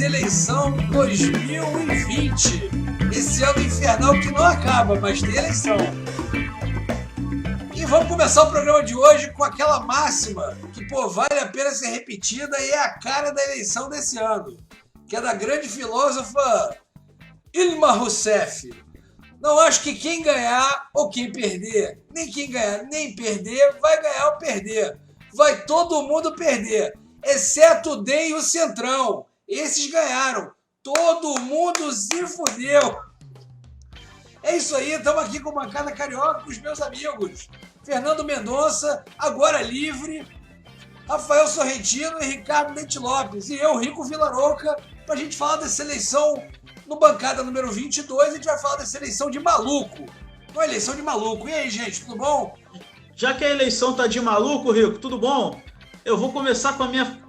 eleição 2020. Esse ano infernal que não acaba, mas tem eleição. E vamos começar o programa de hoje com aquela máxima que, vale a pena ser repetida e é a cara da eleição desse ano, que é da grande filósofa Dilma Rousseff. Não acho que quem ganhar ou quem perder, nem quem ganhar nem perder, vai ganhar ou perder. Vai todo mundo perder, exceto o DEM e o Centrão. Esses ganharam. Todo mundo se fudeu. É isso aí, estamos aqui com a bancada carioca com os meus amigos. Fernando Mendonça, agora livre, Rafael Sorrentino e Ricardo Dente Lopes. E eu, Rico Villaroca, para a gente falar dessa eleição no bancada número 22, a gente vai falar dessa eleição de maluco. Uma eleição de maluco. E aí, gente, tudo bom? Já que a eleição tá de maluco, Rico, tudo bom? Eu vou começar com a minha,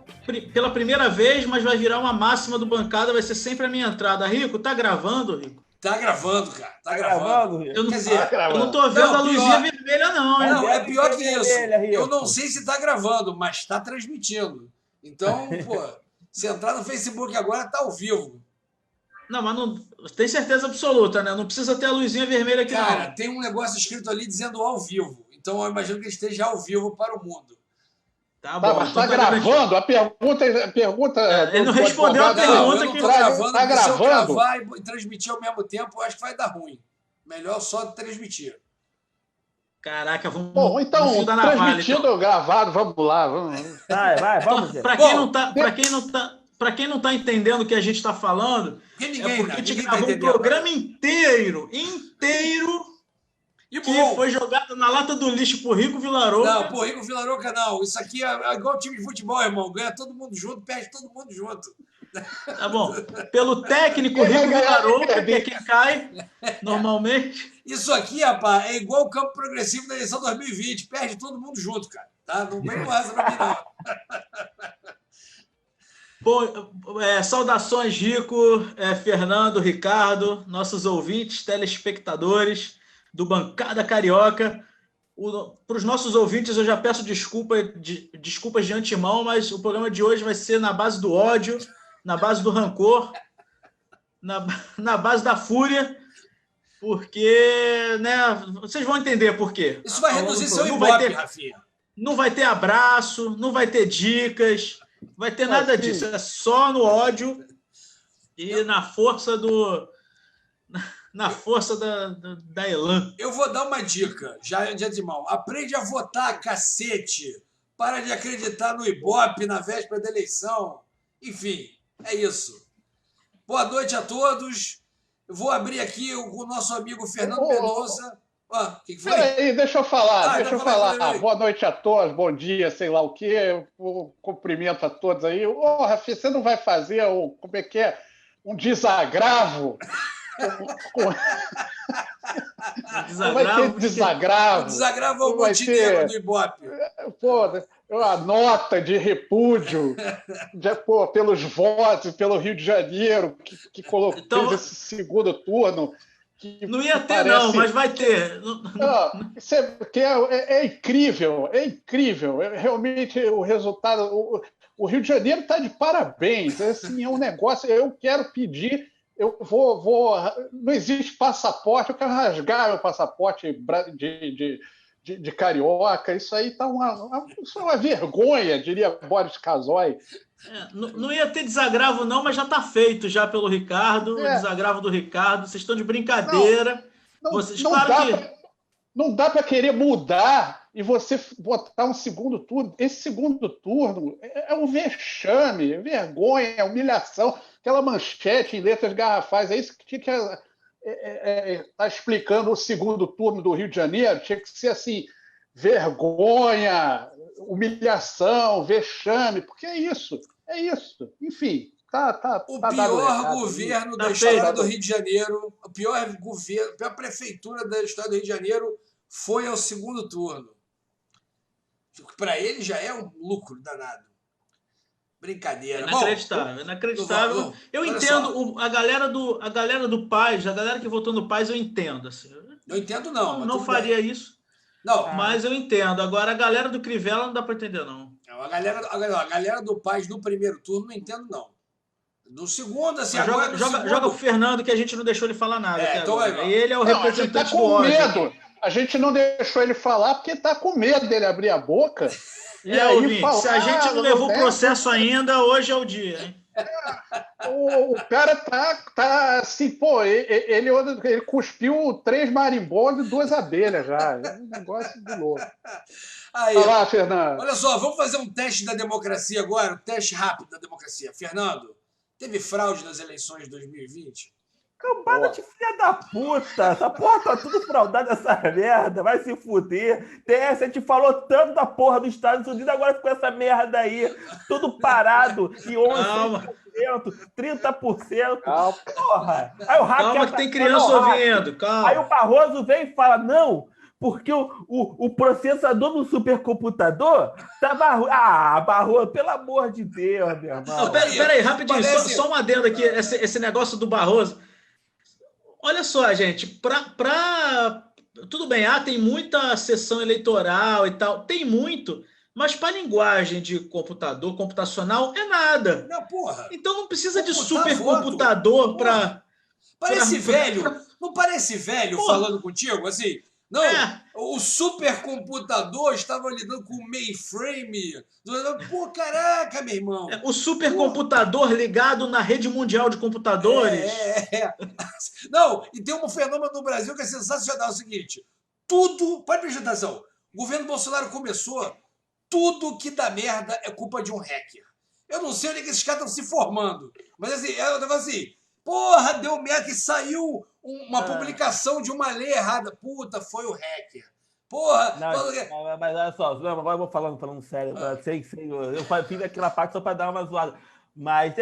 pela primeira vez, mas vai virar uma máxima do bancada, vai ser sempre a minha entrada. Rico, tá gravando, Rico? Tá gravando, cara. Tá gravando. Eu não, Quer dizer, eu não tô vendo a luzinha vermelha, não, hein? Não, é pior que isso. Eu não sei se tá gravando, mas tá transmitindo. Então, se entrar no Facebook agora, tá ao vivo. Não, mas não tem certeza absoluta, né? Não precisa ter a luzinha vermelha aqui, cara, não. Tem um negócio escrito ali dizendo ao vivo. Então, eu imagino que esteja ao vivo para o mundo. Tá bom. Mas tá gravando? A pergunta ele não respondeu a pergunta que que eu tô gravando. Tá gravando. Se eu gravar e transmitir ao mesmo tempo, eu acho que vai dar ruim. Melhor só transmitir. Caraca, vamos. Bom, então, transmitido ou gravado, vamos lá. Vamos. Para quem não tá entendendo o que a gente está falando, porque a gente gravou um programa inteiro e que foi jogado na lata do lixo por Rico Villaroca. Não, Rico Villaroca não. Isso aqui é igual time de futebol, irmão. Ganha todo mundo junto, perde todo mundo junto. Tá bom. Pelo técnico Rico Villaroca, que é quem cai normalmente. Isso aqui, rapaz, é igual o campo progressivo da eleição 2020. Perde todo mundo junto, cara. Tá? Não vem com essa pra mim, não. Bom, saudações, Rico, Fernando, Ricardo, nossos ouvintes, telespectadores do Bancada Carioca. Para os nossos ouvintes, eu já peço desculpas de antemão, mas o programa de hoje vai ser na base do ódio, na base do rancor, na base da fúria, porque, né, vocês vão entender por quê. Isso vai reduzir seu ibope, Rafinha. Não vai ter abraço, não vai ter dicas, vai ter nada disso. É só no ódio e na força da Elan. Eu vou dar uma dica, já de antemão. Aprende a votar, cacete. Para de acreditar no Ibope na véspera da eleição. Enfim, é isso. Boa noite a todos. Eu vou abrir aqui com o nosso amigo Fernando Mendonça. O que foi? Peraí, deixa eu falar. Boa noite a todos, bom dia, sei lá o quê. Cumprimento a todos aí. Rafi, você não vai fazer como é que é? Um desagravo? Vai ter desagravo. O desagravo é o Montenegro do Ibope. A nota de repúdio pelos votos, pelo Rio de Janeiro, que colocou esse segundo turno. Não ia ter, não, mas vai ter. É incrível, é incrível. Realmente o resultado. O Rio de Janeiro está de parabéns. Assim, é um negócio. Eu quero pedir. Eu vou. Não existe passaporte, eu quero rasgar meu passaporte de carioca. Isso aí está isso é uma vergonha, diria Boris Casoy. Não ia ter desagravo, não, mas já está feito já pelo Ricardo, o desagravo do Ricardo. Vocês estão de brincadeira. Não dá para querer mudar e você botar um segundo turno. Esse segundo turno é um vexame, é vergonha, é humilhação. Aquela manchete em letras garrafais, é isso que está explicando o segundo turno do Rio de Janeiro. Tinha que ser assim, vergonha, humilhação, vexame, porque é isso. Enfim, o pior governo da história do Rio de Janeiro, a pior prefeitura da história do Rio de Janeiro foi ao segundo turno. Para ele já é um lucro danado. Brincadeira. Inacreditável. Eu entendo a galera do Paz, a galera que votou no Paz, eu entendo. Assim. Eu entendo, não. Não faria isso. Não. Mas eu entendo. Agora, a galera do Crivella não dá para entender, não. A galera do Paz no primeiro turno, não entendo, não. No segundo, assim, Mas agora no segundo... joga o Fernando, que a gente não deixou ele falar nada. Então vai. Ele é o representante a gente tá do com ódio. medo. A gente não deixou ele falar porque tá com medo dele abrir a boca. E aí ouvinte, falar, se a gente não levou o né? processo ainda, hoje é o dia, hein? O cara tá assim, pô, ele cuspiu 3 marimbondos e 2 abelhas já. É um negócio de louco. Aí, Olha lá, Fernando. olha só, vamos fazer um teste da democracia agora, um teste rápido da democracia. Fernando, teve fraude nas eleições de 2020? Cambada de filha da puta! Essa porra tá tudo fraudada, essa merda. Vai se fuder. A gente falou tanto da porra dos Estados Unidos, agora ficou essa merda aí. Tudo parado. E 11%, 30%. Calma. Porra! Aí o hacker Calma que tem criança ouvindo. Calma. Aí o Barroso vem e fala, não, porque o processador do supercomputador tava ruim. Ah, Barroso, pelo amor de Deus, meu irmão. Não, peraí, rapidinho, Parece- só um adendo aqui, esse negócio do Barroso. Olha só, gente, tudo bem, tem muita sessão eleitoral e tal, tem muito, mas para linguagem de computador, computacional, é nada. Não, porra. Então não precisa de Computar supercomputador para... Parece velho. Não parece velho Porra. falando contigo, assim? Não, o supercomputador estava lidando com o mainframe. Pô, caraca, meu irmão. O supercomputador ligado na rede mundial de computadores. Não, e tem um fenômeno no Brasil que é sensacional, é o seguinte, pode prestar atenção, o governo Bolsonaro começou, tudo que dá merda é culpa de um hacker. Eu não sei onde é que esses caras estão se formando, mas assim, é um negócio assim, porra, deu merda que saiu uma publicação de uma lei errada, puta, foi o hacker. Porra, Mas olha só, agora eu vou falando sério, eu fiz aquela parte só para dar uma zoada. Mas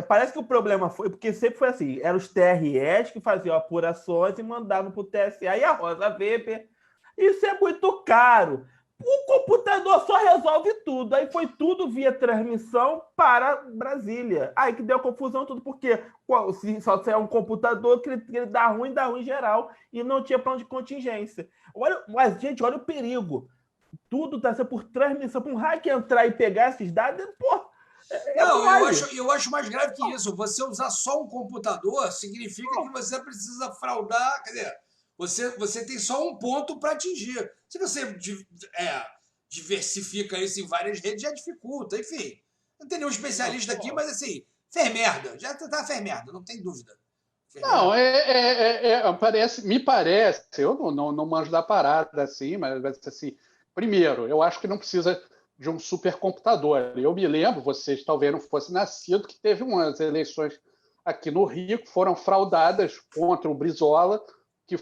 parece que o problema foi, porque sempre foi assim, eram os TREs que faziam apurações e mandavam para o TSE e a Rosa Weber. Isso é muito caro. O computador só resolve tudo. Aí foi tudo via transmissão para Brasília. Aí que deu confusão tudo, porque se é um computador que ele dá ruim geral e não tinha plano de contingência. Mas, gente, olha o perigo. Tudo está sendo por transmissão. Para um hacker entrar e pegar esses dados, pô, eu acho mais grave que isso. Você usar só um computador significa que você precisa fraudar. Quer dizer, você tem só um ponto para atingir. Se você diversifica isso em várias redes, já dificulta. Enfim, não tem nenhum especialista aqui, mas assim, fez merda. Já fez merda, não tem dúvida. Não, me parece, eu não manjo da parada assim, mas assim, primeiro, eu acho que não precisa de um supercomputador. Eu me lembro, vocês talvez não fossem nascidos, que teve umas eleições aqui no Rio que foram fraudadas contra o Brizola, que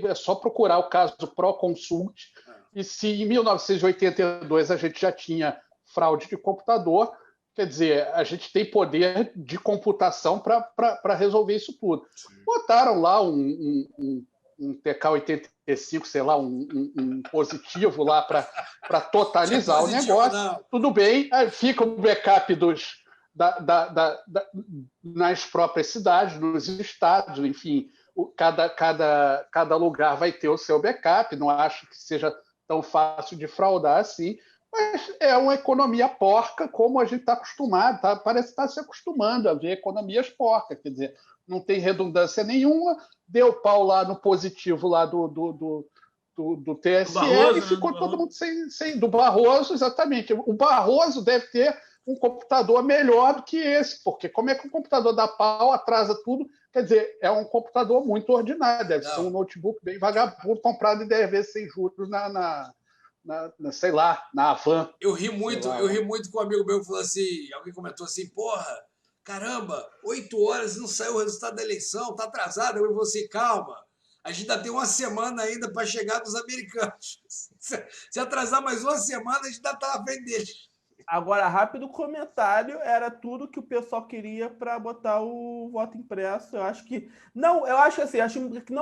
é só procurar o caso do Proconsult, e se em 1982 a gente já tinha fraude de computador, quer dizer, a gente tem poder de computação para resolver isso tudo. Botaram lá um TK-85, sei lá, um positivo lá para totalizar o negócio. Não. Tudo bem, aí fica o backup nas próprias cidades, nos estados, enfim, cada lugar vai ter o seu backup, não acho que seja tão fácil de fraudar assim, mas é uma economia porca como a gente está acostumado, parece estar se acostumando a ver economias porcas, quer dizer, não tem redundância nenhuma, deu pau lá no positivo lá do TSE Barroso, e ficou todo mundo sem do Barroso, exatamente. O Barroso deve ter um computador melhor do que esse, porque como é que um computador dá pau, atrasa tudo, quer dizer, é um computador muito ordinário, deve ser um notebook bem vagabundo, comprado em 10 vezes sem juros sei lá, na Havan. Eu ri muito com um amigo meu que falou assim, alguém comentou assim, porra, caramba, 8 horas e não saiu o resultado da eleição, tá atrasado. Eu falei assim, calma, a gente ainda tem uma semana ainda para chegar dos americanos. Se atrasar mais uma semana, a gente ainda tá na frente deles. Agora, rápido comentário, era tudo que o pessoal queria para botar o voto impresso. Eu acho que não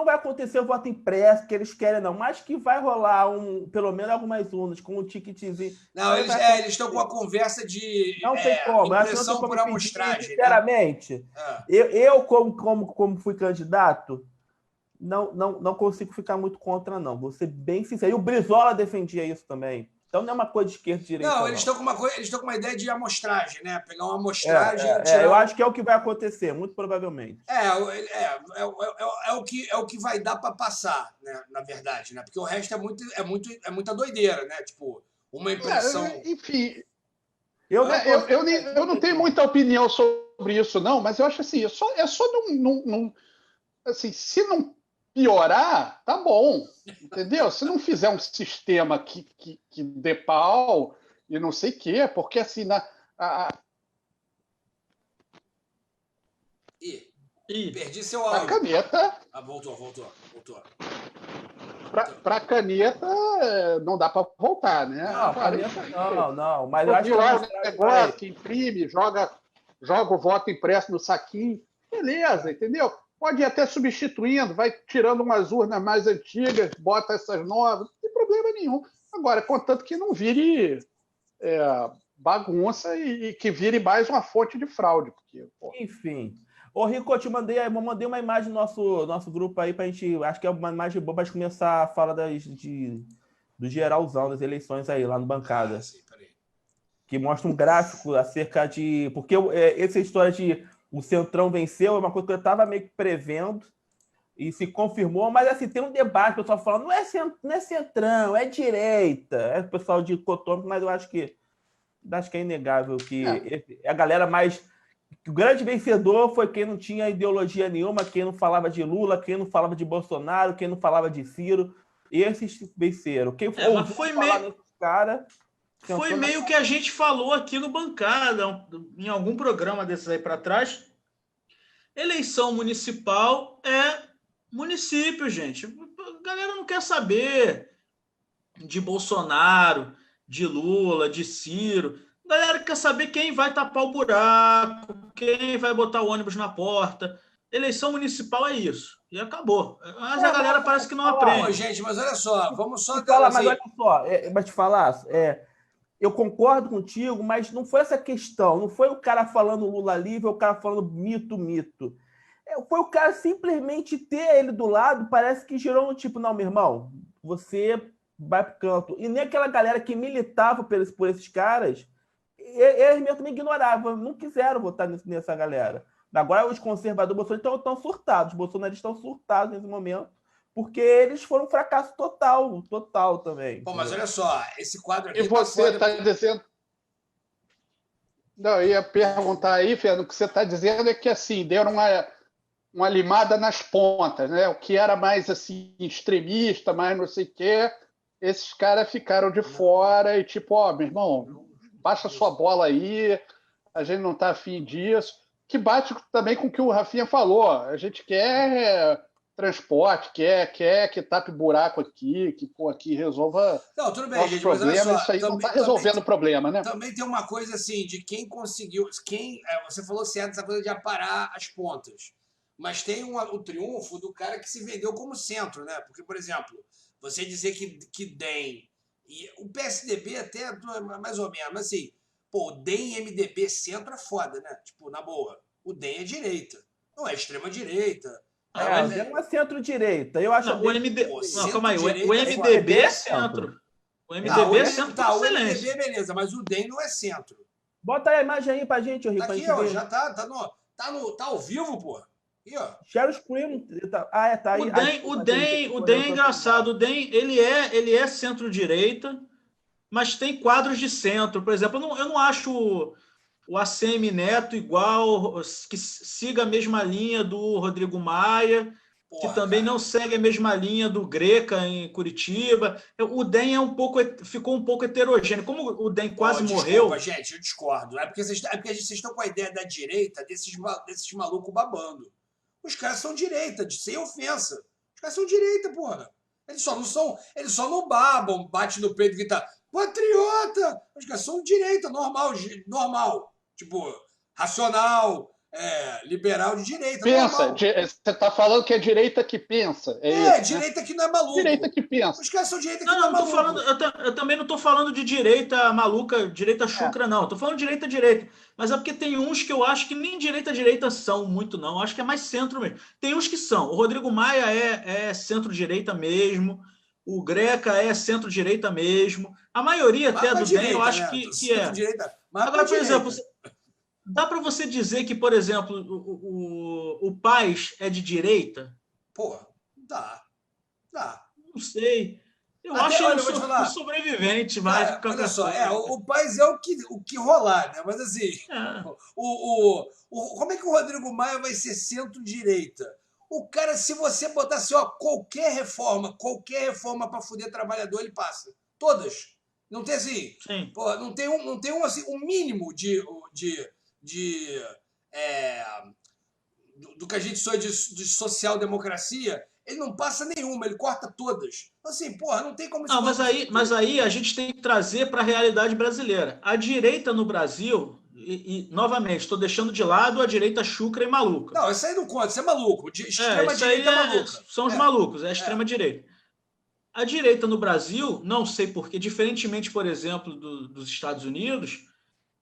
vai acontecer o voto impresso que eles querem, não, mas que vai rolar pelo menos algumas urnas com um ticketzinho. Não, eles estão com a conversa de não tem como, impressão por amostragem. Sinceramente, né? eu como fui candidato, não consigo ficar muito contra, não. Vou ser bem sincero. E o Brizola defendia isso também. Então não é uma coisa de esquerda e direita. Não, Não, eles estão com uma ideia de amostragem, né? Pegar uma amostragem e tirar... eu acho que é o que vai acontecer, muito provavelmente. É o que vai dar para passar, né? Na verdade, né? Porque o resto é muita doideira, né? Tipo, uma impressão... Enfim, Eu não tenho muita opinião sobre isso, não, mas eu acho assim, é só não assim, se não piorar, tá bom, entendeu? Se não fizer um sistema que dê pau e não sei o quê, porque assim, perdi seu a áudio. caneta... Voltou. Para a caneta, não dá para voltar, né? Não, caneta não. Mas eu acho que lá o negócio que imprime, joga o voto impresso no saquinho. Beleza, entendeu? Pode ir até substituindo, vai tirando umas urnas mais antigas, bota essas novas, não tem problema nenhum. Agora, contanto que não vire bagunça e que vire mais uma fonte de fraude. Porque, enfim. Ô, Rico, eu mandei uma imagem no nosso grupo aí pra gente. Acho que é uma imagem boa pra gente começar a falar do geralzão das eleições aí, lá no Bancada. Sim, peraí. Que mostra um gráfico acerca de. Porque essa história de o Centrão venceu é uma coisa que eu estava meio que prevendo e se confirmou, mas assim, tem um debate, o pessoal falando, não é Centrão, é direita. É o pessoal dicotômico, mas eu acho que é inegável que a galera mais. O grande vencedor foi quem não tinha ideologia nenhuma, quem não falava de Lula, quem não falava de Bolsonaro, quem não falava de Ciro. Esses venceram. Quem mas foi meio... cara, foi meio que a gente falou aqui no Bancada, em algum programa desses aí para trás. Eleição municipal é município, gente. A galera não quer saber de Bolsonaro, de Lula, de Ciro. A galera quer saber quem vai tapar o buraco, quem vai botar o ônibus na porta. Eleição municipal é isso. E acabou. Mas a galera parece que não aprende. Pô, gente, mas olha só, vamos só... Mas olha só, mas te falar, eu concordo contigo, mas não foi essa questão. Não foi o cara falando Lula livre ou o cara falando mito. Foi o cara simplesmente ter ele do lado, parece que gerou um tipo, não, meu irmão, você vai pro canto. E nem aquela galera que militava por esses caras, eles mesmo também ignoravam, não quiseram votar nessa galera. Agora os conservadores estão surtados, os bolsonaristas estão surtados nesse momento, porque eles foram um fracasso total também. Pô, mas olha só, esse quadro aqui... E você está dizendo... Não, eu ia perguntar aí, Fernando, o que você está dizendo é que assim, deram uma limada nas pontas, né? O que era mais assim, extremista, mais não sei o quê, esses caras ficaram de fora e tipo, meu irmão, baixa sua bola aí, a gente não está afim disso. Que bate também com o que o Rafinha falou. A gente quer transporte, quer que tape buraco aqui, que aqui resolva tudo bem, gente, problema. mas olha só, isso aí não está resolvendo o problema, né? Também tem uma coisa assim, de quem conseguiu... você falou certo essa coisa de aparar as pontas. Mas tem o triunfo do cara que se vendeu como centro, né? Porque, por exemplo, você dizer que DEM... E o PSDB até mais ou menos, mas assim... Pô, o DEM e MDB centro é foda, né? Tipo, na boa. O DEM é direita. Não é extrema-direita. O DEM não é centro-direita. Eu acho o MDB... Não, calma aí. O MDB é centro. O MDB é centro por excelência. O MDB, beleza, mas o DEM não é centro. Bota aí a imagem aí pra gente, Rico. Tá aqui, ó, já tá ao vivo, pô. Aqui, ó. Cheryl Scream. Tá aí. O DEM é engraçado. O DEM, ele é centro-direita, mas tem quadros de centro. Por exemplo, eu não acho o ACM Neto igual, que siga a mesma linha do Rodrigo Maia, que também não segue a mesma linha do Greca em Curitiba. O DEM ficou um pouco heterogêneo. Como o DEM quase morreu... Desculpa, gente, eu discordo. É porque vocês estão com a ideia da direita desses malucos babando. Os caras são direita, sem ofensa. Os caras são direita, porra. Eles só não babam, bate no peito e grita patriota! Os caras são direita, normal. Tipo, racional, liberal de direita. Pensa, você está falando que é direita que pensa. Direita que não é maluco. Direita que pensa. Os caras são direita que não é maluco. Eu também não estou falando de direita maluca, direita chucra, não. Estou falando de direita. Mas é porque tem uns que eu acho que nem direita são muito, não. Eu acho que é mais centro mesmo. Tem uns que são. O Rodrigo Maia é centro-direita mesmo. o Greca é centro-direita mesmo. A maioria até do DEM, eu acho que é. Agora, por exemplo, dá para você dizer que, por exemplo, o Paes é de direita? Porra, dá. Não sei. Eu Até, acho olha, ele um sobrevivente mais. Olha só, o Paes é o que rolar, né? Mas assim, como é que o Rodrigo Maia vai ser centro-direita? O cara, se você botar assim, ó, qualquer reforma para fuder trabalhador, ele passa. Todas. Não tem assim. Sim. Pô, não tem assim, um mínimo do que a gente chama de social-democracia. Ele não passa nenhuma, ele corta todas. Assim, porra, não tem como... Não, mas aí a gente tem que trazer para a realidade brasileira. A direita no Brasil, novamente, estou deixando de lado a direita chucra e maluca. Não, isso aí não conta, isso é maluco. Extrema-direita maluca. São os malucos, é a extrema-direita. A direita no Brasil, não sei porquê, diferentemente, por exemplo, dos Estados Unidos,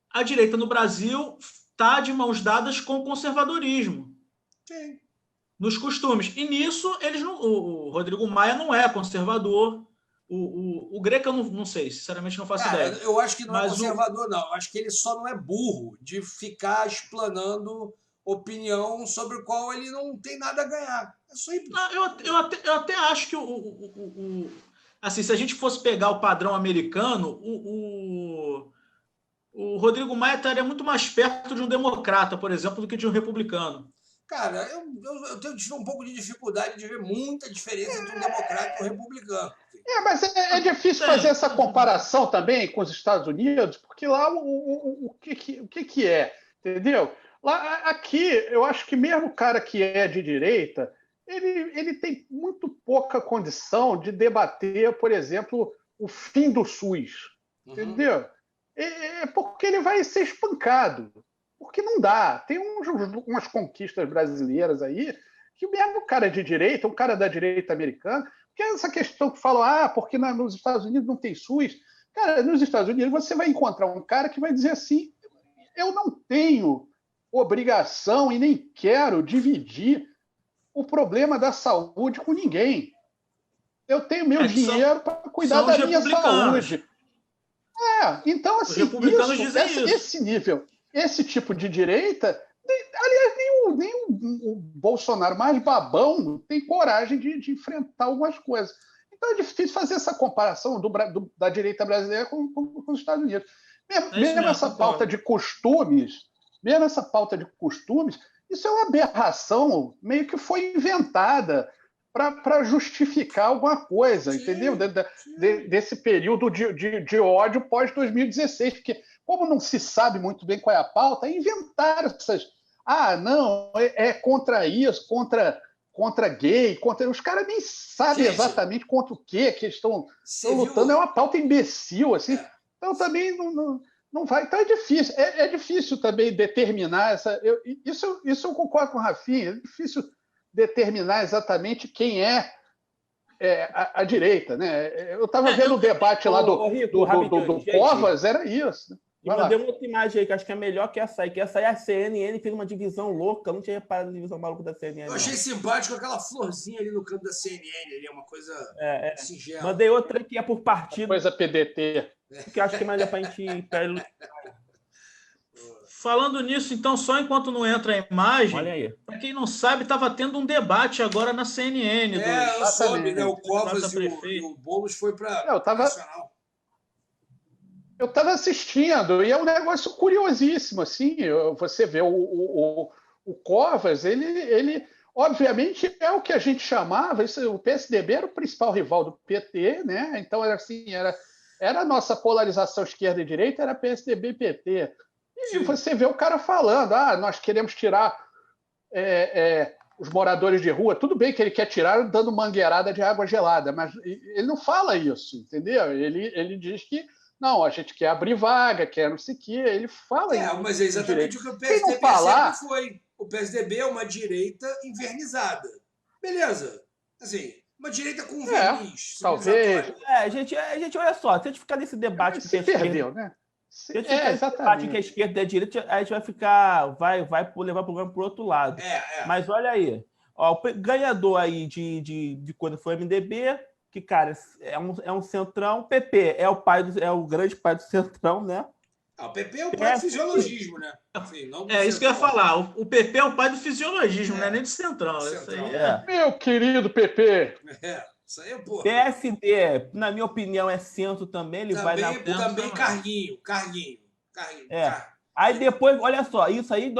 a direita no Brasil está de mãos dadas com o conservadorismo. Sim. Nos costumes. E nisso, o Rodrigo Maia não é conservador. O Greca, eu não sei, sinceramente não faço ideia. Eu acho que não é conservador, não. Eu acho que ele só não é burro de ficar explanando opinião sobre o qual ele não tem nada a ganhar. É simples. Eu até acho que assim, se a gente fosse pegar o padrão americano, o Rodrigo Maia estaria muito mais perto de um democrata, por exemplo, do que de um republicano. Cara, eu tenho um pouco de dificuldade de ver muita diferença entre um democrata e um republicano. Mas é difícil fazer essa comparação também com os Estados Unidos, porque lá o que é, entendeu? Aqui, eu acho que mesmo o cara que é de direita, ele tem muito pouca condição de debater, por exemplo, o fim do SUS, entendeu? Porque ele vai ser espancado. Porque não dá. Tem umas conquistas brasileiras aí que mesmo o cara de direita, um cara da direita americana, porque essa questão que falam, porque nos Estados Unidos não tem SUS. Cara, nos Estados Unidos você vai encontrar um cara que vai dizer assim, eu não tenho obrigação e nem quero dividir o problema da saúde com ninguém. Eu tenho meu dinheiro para cuidar da minha saúde. Então, assim, os republicanos dizem isso. Esse nível... Esse tipo de direita, aliás, nem o Bolsonaro mais babão tem coragem de enfrentar algumas coisas. Então é difícil fazer essa comparação da direita brasileira com os Estados Unidos. Mesmo essa pauta de costumes, isso é uma aberração meio que foi inventada para justificar alguma coisa, entendeu? Desse período de ódio pós-2016, porque como não se sabe muito bem qual é a pauta, inventaram essas... não, é contra isso, contra gay, contra... Os caras nem sabem exatamente contra o que eles estão lutando. É uma pauta imbecil, assim. Então também não vai... Então é difícil. É difícil também determinar essa... Isso eu concordo com o Rafinha. É difícil determinar exatamente quem é a direita, né? Eu estava vendo o debate lá do Covas, era isso, né? E mandei uma outra imagem aí, que acho que é melhor que essa aí. Que essa aí a CNN fez uma divisão louca. Eu não tinha reparado na divisão maluca da CNN. Eu achei simpático aquela florzinha ali no canto da CNN. Ali, uma coisa singela. Mandei outra que é por partido. Coisa PDT. Que eu acho que é melhor pra gente... Falando nisso, então, só enquanto não entra a imagem, olha aí. Para quem não sabe, estava tendo um debate agora na CNN. Eu soube, né? O Covas e o Boulos foi para Nacional. Eu estava assistindo e é um negócio curiosíssimo, assim. Você vê o Covas, ele obviamente é o que a gente chamava, o PSDB era o principal rival do PT, né? Então era assim, era a nossa polarização esquerda e direita, era PSDB e PT. E você vê o cara falando, nós queremos tirar os moradores de rua. Tudo bem que ele quer tirar dando mangueirada de água gelada, mas ele não fala isso, entendeu? Ele diz que não, a gente quer abrir vaga, quer não sei o quê. Ele fala isso. Mas é exatamente o que o PSDB sempre foi. O PSDB é uma direita invernizada. Beleza. Assim, uma direita com verniz. Talvez. Gente, olha só, se a gente ficar nesse debate... Se perdeu, né? Se a gente ficar nesse debate que a esquerda e a direita, a gente vai ficar... Vai levar o programa para o outro lado. Mas olha aí. O ganhador aí de quando foi o MDB... que, cara, é um centrão. PP é o grande pai do centrão, né? O PP é o pai do fisiologismo, né? Assim, não Isso que eu ia falar. O PP é o pai do fisiologismo, não é nem do centrão. Isso aí Meu querido PP. Isso aí é porra. PSD, na minha opinião, é centro também. Ele vai na Também carguinho. Aí depois, olha só, isso aí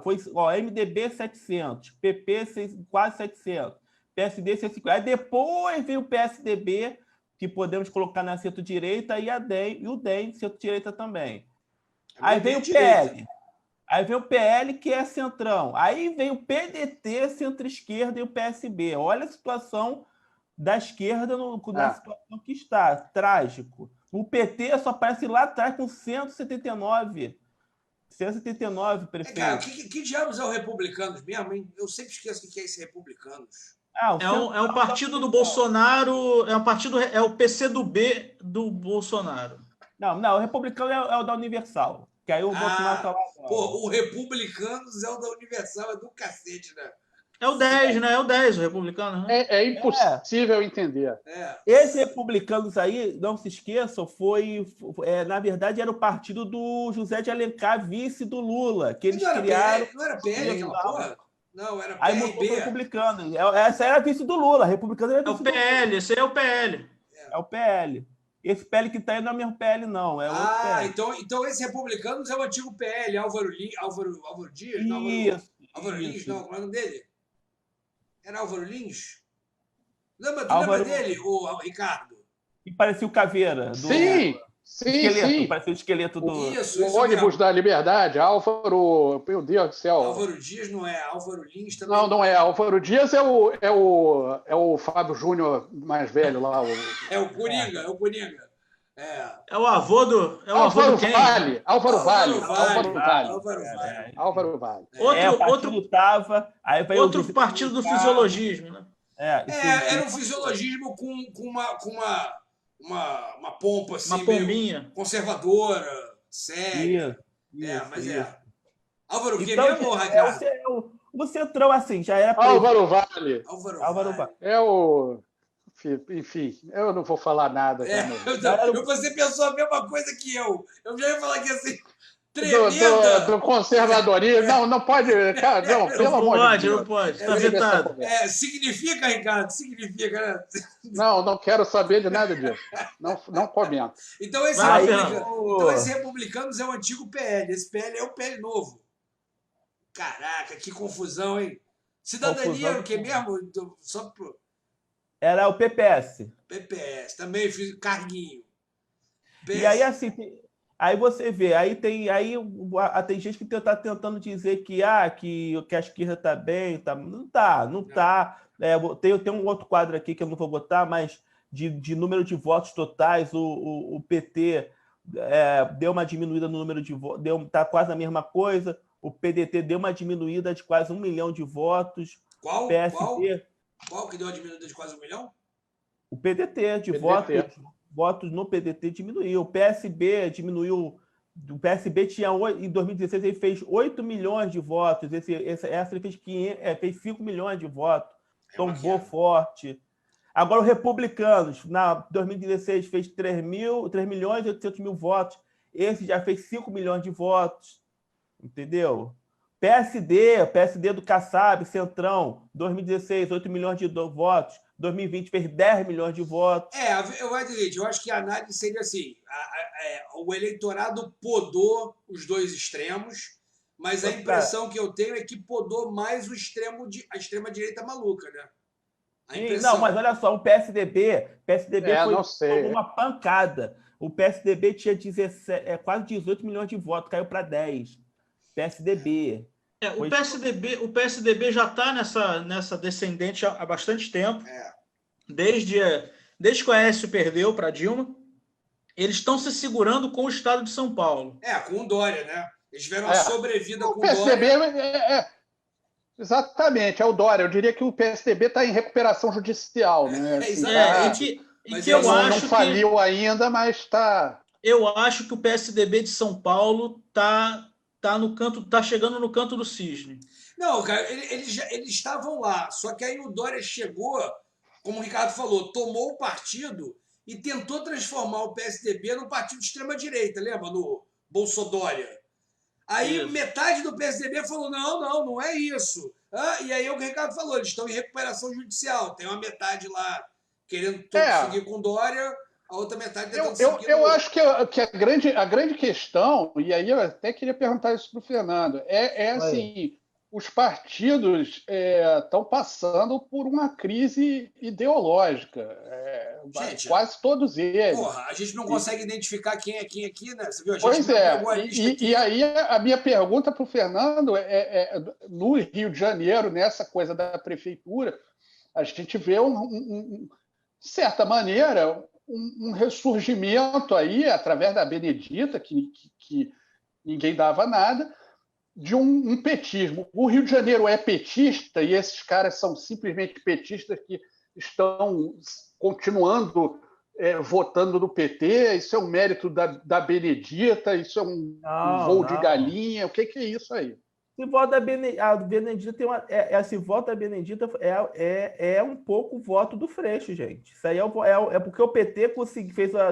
foi MDB 700, PP quase 700, PSD 650. Aí depois veio o PSDB, que podemos colocar na centro-direita, e o DEM, centro-direita também. Aí vem o PL. Aí vem o PL, que é centrão. Aí vem o PDT, centro-esquerda, e o PSB. Olha a situação da esquerda na situação que está. Trágico. O PT só aparece lá atrás com 179. 179 prefeitos. Cara, que diabos é o Republicanos mesmo, hein? Eu sempre esqueço o que é esse Republicanos. É um partido do Bolsonaro, é o PCdoB do Bolsonaro. Não, o Republicano é o da Universal. Que aí o Bolsonaro tá lá. Pô, o Republicanos é o da Universal, é do cacete, né? É o 10, né? É o 10, o Republicano. Né? É impossível entender. Esses republicanos aí, não se esqueçam, na verdade, era o partido do José de Alencar, vice do Lula, que eles criaram. Não era PL aquela porra? Não, era PRB. Aí mudou para republicano. Essa era vice do Lula, republicano era vice do Lula. É o PL, esse aí é o PL. É o PL. Esse PL que tá aí não é o mesmo PL, não. É outro PL. Então esse Republicanos é o antigo PL, Álvaro Dias? Isso. Álvaro Lins, não, como é o nome dele? Era Álvaro Lins? Lembra dele, o Ricardo? Que parecia o Caveira. Sim. Parecia o esqueleto do... Isso ônibus da Liberdade, Álvaro... Meu Deus do céu. Álvaro Dias não é, Álvaro Lins também. Não é. Álvaro Dias é o Fábio Júnior mais velho lá. É o Coringa. É o avô do... Álvaro Vale. Outro partido do fisiologismo, né? Era um fisiologismo com uma pompa assim, uma pombinha conservadora, séria. Álvaro o quê mesmo, Ricardo? O centrão, assim, já era... Álvaro Vale. É o... Enfim, eu não vou falar nada. Você pensou a mesma coisa que eu. Eu já ia falar que assim... Do conservadorismo. Não pode. Cara, não, pelo amor de Deus. Não pode. Está vetado. Significa, Ricardo? Significa, né? Não quero saber de nada disso. Não comento. Então esse Republicanos é o antigo PL. Esse PL é o PL novo. Caraca, que confusão, hein? Cidadania era o que mesmo? Só pro... Era o PPS. PPS, também fiz carguinho. PS. E aí, assim, aí você vê, tem gente que está tentando dizer que a esquerda está bem, não tá. Tem um outro quadro aqui que eu não vou botar, mas de número de votos totais, o PT deu uma diminuída no número de votos, está quase a mesma coisa, o PDT deu uma diminuída de quase 1 milhão de votos. Qual? PSD, Qual que deu uma diminuída de quase 1 milhão? O PDT, votos no PDT diminuiu. O PSB diminuiu. O PSB tinha, em 2016, ele fez 8 milhões de votos. Essa ele fez 5 milhões de votos. Tombou forte. Agora, o Republicanos, na 2016, fez 3 milhões e 800 mil votos. Esse já fez 5 milhões de votos. Entendeu? PSD do Kassab, Centrão, 2016, 8 milhões de votos. 2020 fez 10 milhões de votos. Eu acho que a análise seria assim: o eleitorado podou os dois extremos, mas a impressão que eu tenho é que podou mais a extrema-direita maluca, né? Não, mas olha só, o PSDB foi uma pancada. O PSDB tinha quase 18 milhões de votos, caiu para 10. PSDB. O PSDB já está nessa descendente há bastante tempo. Desde que o Aécio perdeu para Dilma, eles estão se segurando com o estado de São Paulo. Com o Dória, né? Eles tiveram uma sobrevida com o PSDB Dória. Exatamente, é o Dória. Eu diria que o PSDB está em recuperação judicial. Né? Não faliu ainda, mas está... Eu acho que o PSDB de São Paulo está chegando no canto do cisne. Não, cara, eles estavam lá, só que aí o Dória chegou como o Ricardo falou, tomou o partido e tentou transformar o PSDB num partido de extrema-direita, lembra? No Bolsodória. Aí Isso. metade do PSDB falou, não é isso. E aí o que o Ricardo falou, eles estão em recuperação judicial. Tem uma metade lá querendo seguir com Dória, a outra metade tentando seguir Eu acho que a grande questão, e aí eu até queria perguntar isso para o Fernando, assim, os partidos estão passando por uma crise ideológica, Gente, quase todos eles. Porra, a gente não consegue identificar quem é quem aqui, né? Você viu? A gente Pois é, pegou a lista aqui. e aí a minha pergunta para o Fernando no Rio de Janeiro, nessa coisa da prefeitura, a gente vê, de certa maneira, um ressurgimento aí, através da Benedita, que ninguém dava nada, de um petismo. O Rio de Janeiro é petista e esses caras são simplesmente petistas que estão continuando votando no PT. Isso é um mérito da Benedita, isso é um voo de galinha. O que é isso aí? Esse voto da Benedita tem esse voto da Benedita é um pouco o voto do Freixo, gente. Isso aí é porque o PT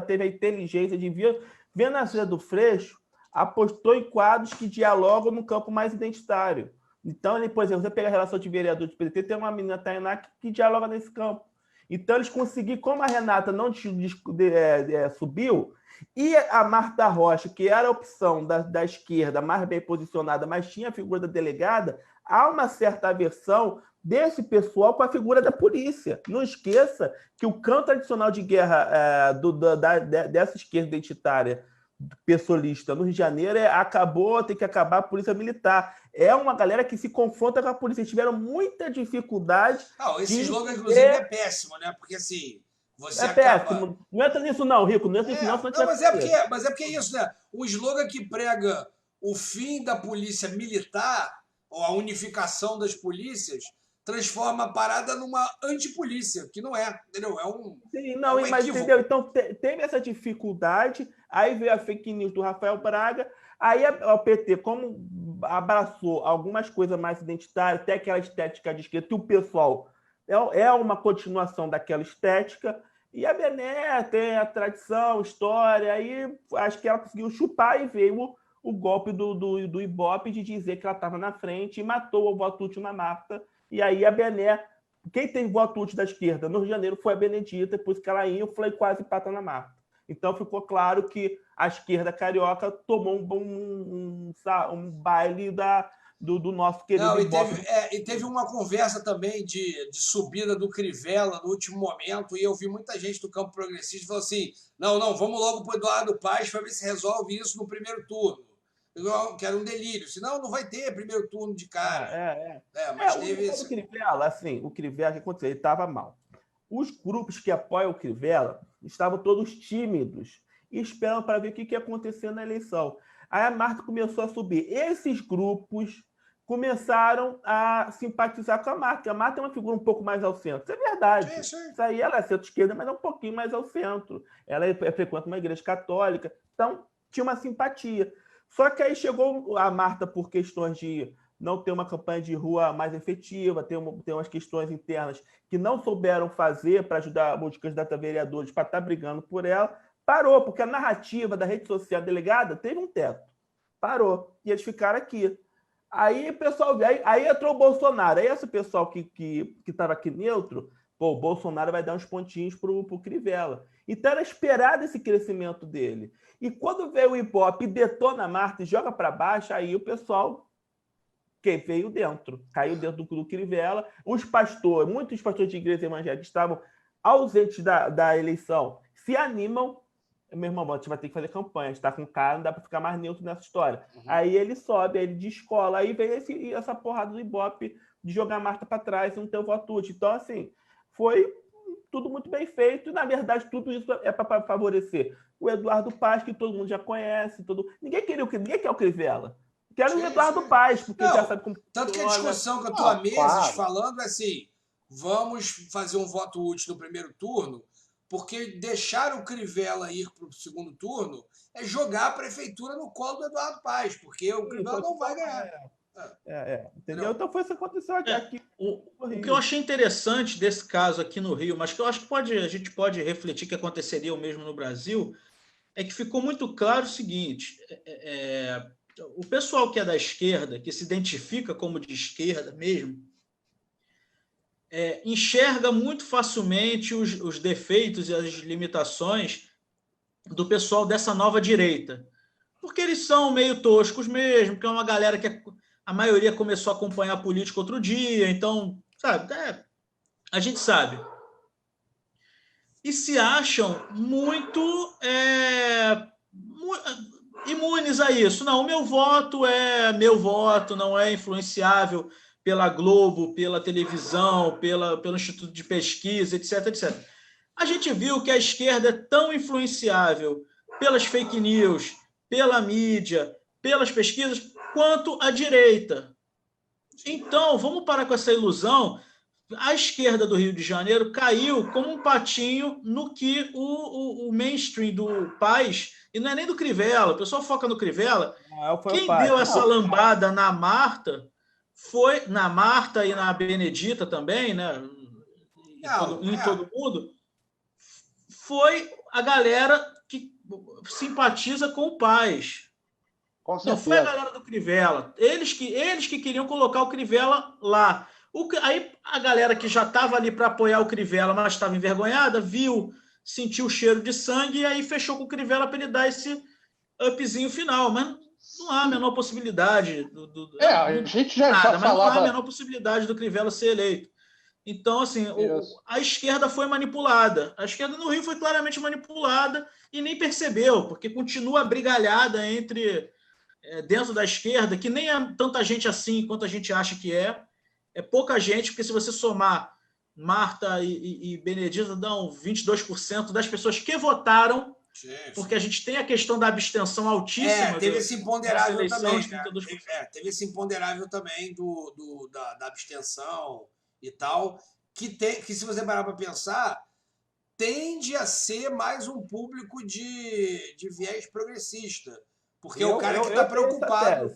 teve a inteligência de ver na cena do Freixo, apostou em quadros que dialogam no campo mais identitário. Então, por exemplo, você pega a relação de vereador do PT, tem uma menina, Tainá, que dialoga nesse campo. Então, eles conseguiram, como a Renata não subiu, e a Marta Rocha, que era a opção da esquerda mais bem posicionada, mas tinha a figura da delegada, há uma certa aversão desse pessoal com a figura da polícia. Não esqueça que o campo tradicional de guerra dessa esquerda identitária pessoalista no Rio de Janeiro tem que acabar a polícia militar. É uma galera que se confronta com a polícia. Eles tiveram muita dificuldade. Esse slogan, inclusive, é péssimo, né? Porque assim. Você péssimo. Não entra nisso, não, Rico. Não entra nisso, não. Mas é porque é isso, né? O slogan que prega o fim da polícia militar, ou a unificação das polícias, transforma a parada numa antipolícia, que não é, entendeu? Sim, não, mas entendeu? Então teve essa dificuldade, aí veio a fake news do Rafael Braga, aí o PT, como abraçou algumas coisas mais identitárias, até aquela estética de esquerda, que o pessoal é uma continuação daquela estética, e a Bené tem a tradição, história, aí acho que ela conseguiu chupar e veio o golpe do Ibope de dizer que ela estava na frente e matou o voto útil na Marta. E aí a Bené, quem teve voto útil da esquerda no Rio de Janeiro foi a Benedita, por isso que ela infla e quase empata na Marta. Então ficou claro que a esquerda carioca tomou um baile do nosso querido Ibope. E teve uma conversa também de subida do Crivella no último momento, e eu vi muita gente do campo progressista falando assim, não, vamos logo para o Eduardo Paes para ver se resolve isso no primeiro turno. Que era um delírio, senão não vai ter primeiro turno de cara. Mas teve isso. O Crivella, assim, o que aconteceu? Ele estava mal. Os grupos que apoiam o Crivella estavam todos tímidos e esperam para ver o que ia acontecer na eleição. Aí a Marta começou a subir. Esses grupos começaram a simpatizar com a Marta, porque a Marta é uma figura um pouco mais ao centro. Isso é verdade. Isso aí ela é centro-esquerda, mas é um pouquinho mais ao centro. Ela frequenta uma igreja católica, então tinha uma simpatia. Só que aí chegou a Marta por questões de não ter uma campanha de rua mais efetiva, ter umas questões internas que não souberam fazer para ajudar os candidatos a vereadores para estar brigando por ela, parou, porque a narrativa da rede social delegada teve um teto. Parou. E eles ficaram aqui. Aí o pessoal, aí entrou o Bolsonaro. Aí esse pessoal que estava aqui neutro, o Bolsonaro vai dar uns pontinhos para o Crivella. Então era esperado esse crescimento dele. E quando veio o Ibope e detona a Marta e joga para baixo, aí o pessoal veio dentro, caiu dentro do Crivella. Muitos pastores de igreja evangélica estavam ausentes da eleição, se animam. Meu irmão, a gente vai ter que fazer campanha, está com cara, não dá para ficar mais neutro nessa história. Uhum. Aí ele sobe, aí ele descola, aí vem essa porrada do Ibope de jogar a Marta para trás e não ter o voto útil. Então, assim, foi tudo muito bem feito, e, na verdade, tudo isso é para favorecer o Eduardo Paes, que todo mundo já conhece. Ninguém quer o Crivella. Quero o Eduardo Paes, porque já sabe como. Tanto que a discussão que eu estou há meses falando é assim: vamos fazer um voto útil no primeiro turno, porque deixar o Crivella ir para o segundo turno é jogar a prefeitura no colo do Eduardo Paes, porque o Crivella não vai ganhar. Entendeu? Não. Então foi isso que aconteceu aqui. O que eu achei interessante desse caso aqui no Rio, mas que eu acho que a gente pode refletir que aconteceria o mesmo no Brasil, é que ficou muito claro o seguinte: o pessoal que é da esquerda, que se identifica como de esquerda mesmo, enxerga muito facilmente os defeitos e as limitações do pessoal dessa nova direita. Porque eles são meio toscos mesmo, que é uma galera que a maioria começou a acompanhar a política outro dia, então, sabe, a gente sabe. E se acham muito imunes a isso. Não, o meu voto é meu voto, não é influenciável pela Globo, pela televisão, pelo Instituto de Pesquisa, etc, etc. A gente viu que a esquerda é tão influenciável pelas fake news, pela mídia, pelas pesquisas, quanto a direita. Então, vamos parar com essa ilusão. A esquerda do Rio de Janeiro caiu como um patinho no que o mainstream do Paz, e não é nem do Crivella, o pessoal foca no Crivella. Quem deu essa lambada na Marta foi, na Marta e na Benedita também, né? Em todo mundo, foi a galera que simpatiza com o Paz. Não foi a galera do Crivella. Eles que queriam colocar o Crivella lá. Aí a galera que já estava ali para apoiar o Crivella, mas estava envergonhada, sentiu o cheiro de sangue e aí fechou com o Crivella para ele dar esse upzinho final. Mas não há a menor possibilidade a gente já falava... Mas não há a menor possibilidade do Crivella ser eleito. Então, assim, a esquerda foi manipulada. A esquerda no Rio foi claramente manipulada e nem percebeu, porque continua brigalhada dentro da esquerda, que nem é tanta gente assim quanto a gente acha que é. É pouca gente, porque se você somar Marta e Benedita, dão 22% das pessoas que votaram, porque a gente tem a questão da abstenção altíssima. Teve esse imponderável também. Teve esse imponderável também da abstenção e tal, que se você parar para pensar, tende a ser mais um público de viés progressista. Porque é o cara que está preocupado.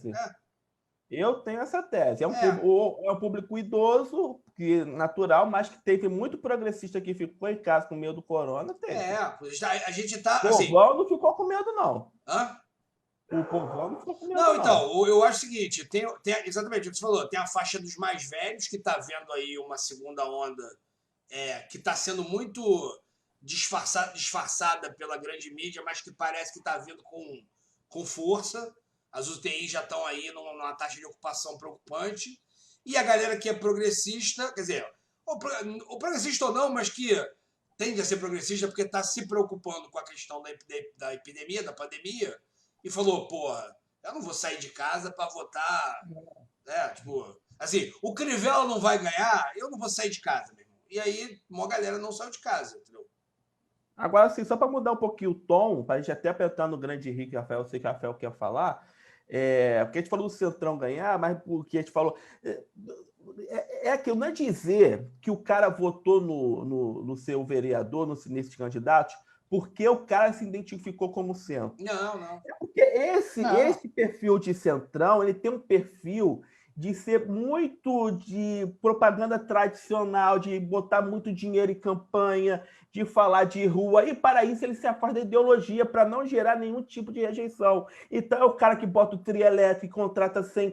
Eu tenho essa tese. É um público idoso, que natural, mas que teve muito progressista que ficou em casa com medo do corona. A gente tá. O povão não ficou com medo, não. Hã? O povão não ficou com medo, não. Então, eu acho o seguinte: tem exatamente o que você falou, tem a faixa dos mais velhos, que está vendo aí uma segunda onda que está sendo muito disfarçada pela grande mídia, mas que parece que está vindo com força. As UTIs já estão aí numa taxa de ocupação preocupante. E a galera que é progressista, quer dizer, ou progressista ou não, mas que tende a ser progressista porque está se preocupando com a questão da epidemia, da pandemia, e falou, porra, eu não vou sair de casa para votar. Assim, o Crivella não vai ganhar, eu não vou sair de casa, meu irmão. E aí, uma galera não saiu de casa, entendeu? Agora, assim, só para mudar um pouquinho o tom, para a gente até apertar no grande Henrique Rafael, eu sei que o Rafael quer falar, porque a gente falou do Centrão ganhar, mas porque a gente falou... aquilo, não é dizer que o cara votou no seu vereador, nesses candidatos, porque o cara se identificou como centro. Não. É porque esse perfil de Centrão, ele tem um perfil de ser muito de propaganda tradicional, de botar muito dinheiro em campanha, de falar de rua, e para isso ele se afasta da ideologia para não gerar nenhum tipo de rejeição. Então é o cara que bota o trio elétrico e contrata sem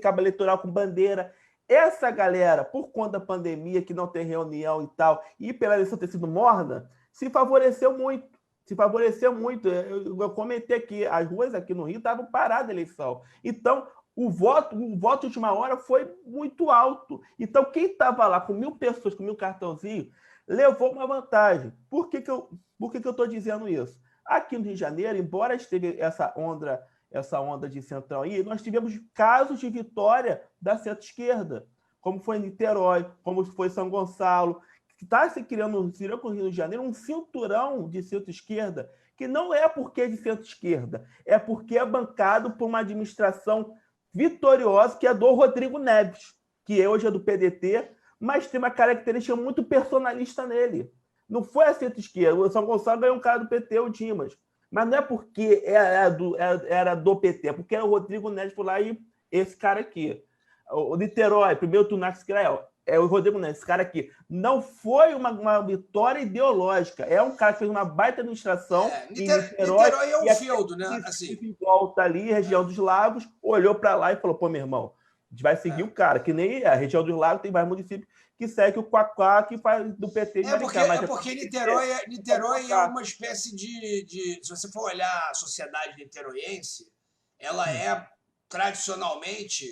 cabo eleitoral com bandeira. Essa galera, por conta da pandemia, que não tem reunião e tal, e pela eleição ter sido morna, se favoreceu muito. Eu comentei aqui, as ruas aqui no Rio estavam paradas a eleição. Então, o voto de última hora foi muito alto. Então, quem estava lá com 1.000 pessoas, com 1.000 cartãozinhos, levou uma vantagem. Por que eu estou dizendo isso? Aqui no Rio de Janeiro, embora esteve essa onda de centrão aí, nós tivemos casos de vitória da centro-esquerda, como foi em Niterói, como foi em São Gonçalo, que está se criando no Rio de Janeiro um cinturão de centro-esquerda, que não é porque é de centro-esquerda, é porque é bancado por uma administração vitoriosa, que é do Rodrigo Neves, que hoje é do PDT, mas tem uma característica muito personalista nele. Não foi a centro-esquerda. O São Gonçalo ganhou um cara do PT, o Dimas. Mas não é porque era do PT, é porque era o Rodrigo Neves por lá e esse cara aqui. O Niterói, primeiro turno na Israel, é o Rodrigo Neves, esse cara aqui. Não foi uma vitória ideológica. É um cara que fez uma baita administração em Niterói. Niterói é um feudo, né? Assim. Em volta ali, região dos Lagos, olhou para lá e falou, pô, meu irmão, a gente vai seguir o cara, que nem a região dos Lagos tem mais municípios que segue o Quaquá, que faz do PT de Maricá. Porque Niterói é uma espécie de... Se você for olhar a sociedade niteroiense, ela é tradicionalmente...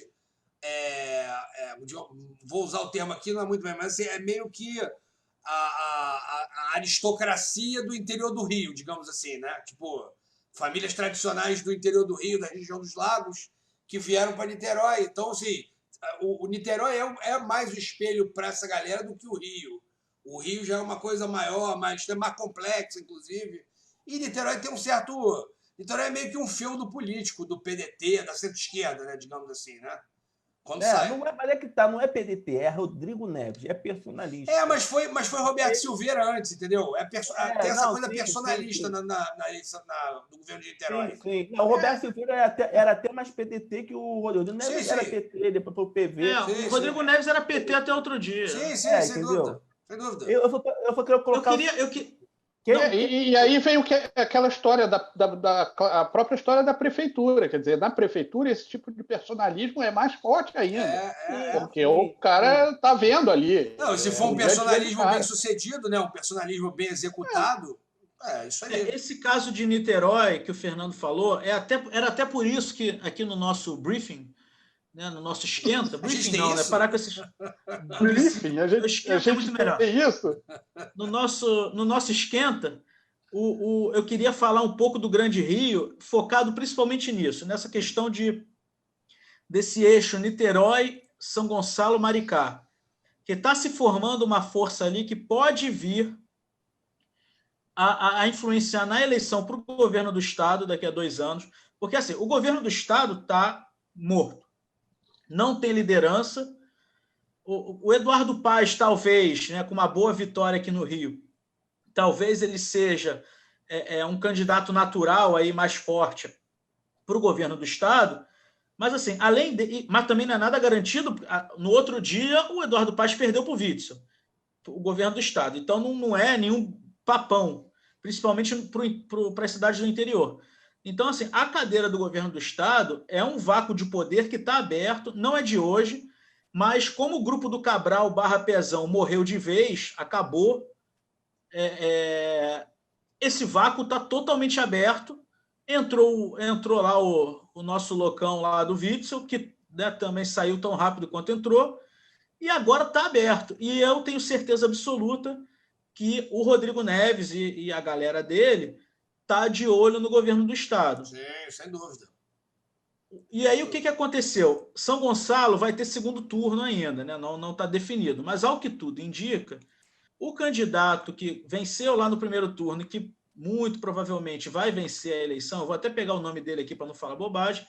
vou usar o termo aqui, não é muito bem, mas é meio que a aristocracia do interior do Rio, digamos assim, né? Tipo, famílias tradicionais do interior do Rio, da região dos Lagos, que vieram para Niterói. Então, assim, o Niterói é mais o espelho para essa galera do que o Rio. O Rio já é uma coisa maior, mais complexa, inclusive. E Niterói tem um certo... Niterói é meio que um feudo político do PDT, da centro-esquerda, né? Digamos assim, né? Mas é que tá, não é PDT, é Rodrigo Neves, é personalista. Mas foi Roberto Silveira antes, entendeu? Tem essa coisa personalista sim. Na eleição do governo de Niterói. Sim. Não, o Roberto Silveira era até mais PDT que o Rodrigo Neves. Era PT, depois foi o PV. O Rodrigo Neves era PT até outro dia. Sim, sem dúvida. Eu só queria colocar... E aí vem aquela história a própria história da prefeitura. Quer dizer, na prefeitura esse tipo de personalismo é mais forte ainda. Porque o cara está vendo ali. Não, se for um personalismo bem sucedido, né? Um personalismo bem executado, isso aí. Esse caso de Niterói que o Fernando falou, era até por isso que aqui no nosso briefing, né, no nosso esquenta, briefing não, né? Parar com esses... Briefing, a gente é muito melhor. Tem isso? No nosso esquenta, eu queria falar um pouco do Grande Rio, focado principalmente nisso, nessa questão desse eixo Niterói, São Gonçalo, Maricá, que está se formando uma força ali que pode vir a influenciar na eleição para o governo do Estado daqui a 2 anos, porque assim, o governo do Estado está morto. Não tem liderança. O Eduardo Paes, talvez, né, com uma boa vitória aqui no Rio, talvez ele seja um candidato natural aí mais forte para o governo do Estado, mas assim, mas também não é nada garantido. No outro dia, o Eduardo Paes perdeu para o Witzel, o governo do Estado. Então não é nenhum papão, principalmente para as cidades do interior. Então, assim, a cadeira do governo do Estado é um vácuo de poder que está aberto, não é de hoje, mas como o grupo do Cabral / Pezão morreu de vez, acabou, esse vácuo está totalmente aberto. Entrou lá o nosso loucão lá do Witzel, que, né, também saiu tão rápido quanto entrou, e agora está aberto. E eu tenho certeza absoluta que o Rodrigo Neves e a galera dele está de olho no governo do Estado. Sim, sem dúvida. E aí o que aconteceu? São Gonçalo vai ter segundo turno ainda, né? Não está definido. Mas, ao que tudo indica, o candidato que venceu lá no primeiro turno e que muito provavelmente vai vencer a eleição, eu vou até pegar o nome dele aqui para não falar bobagem,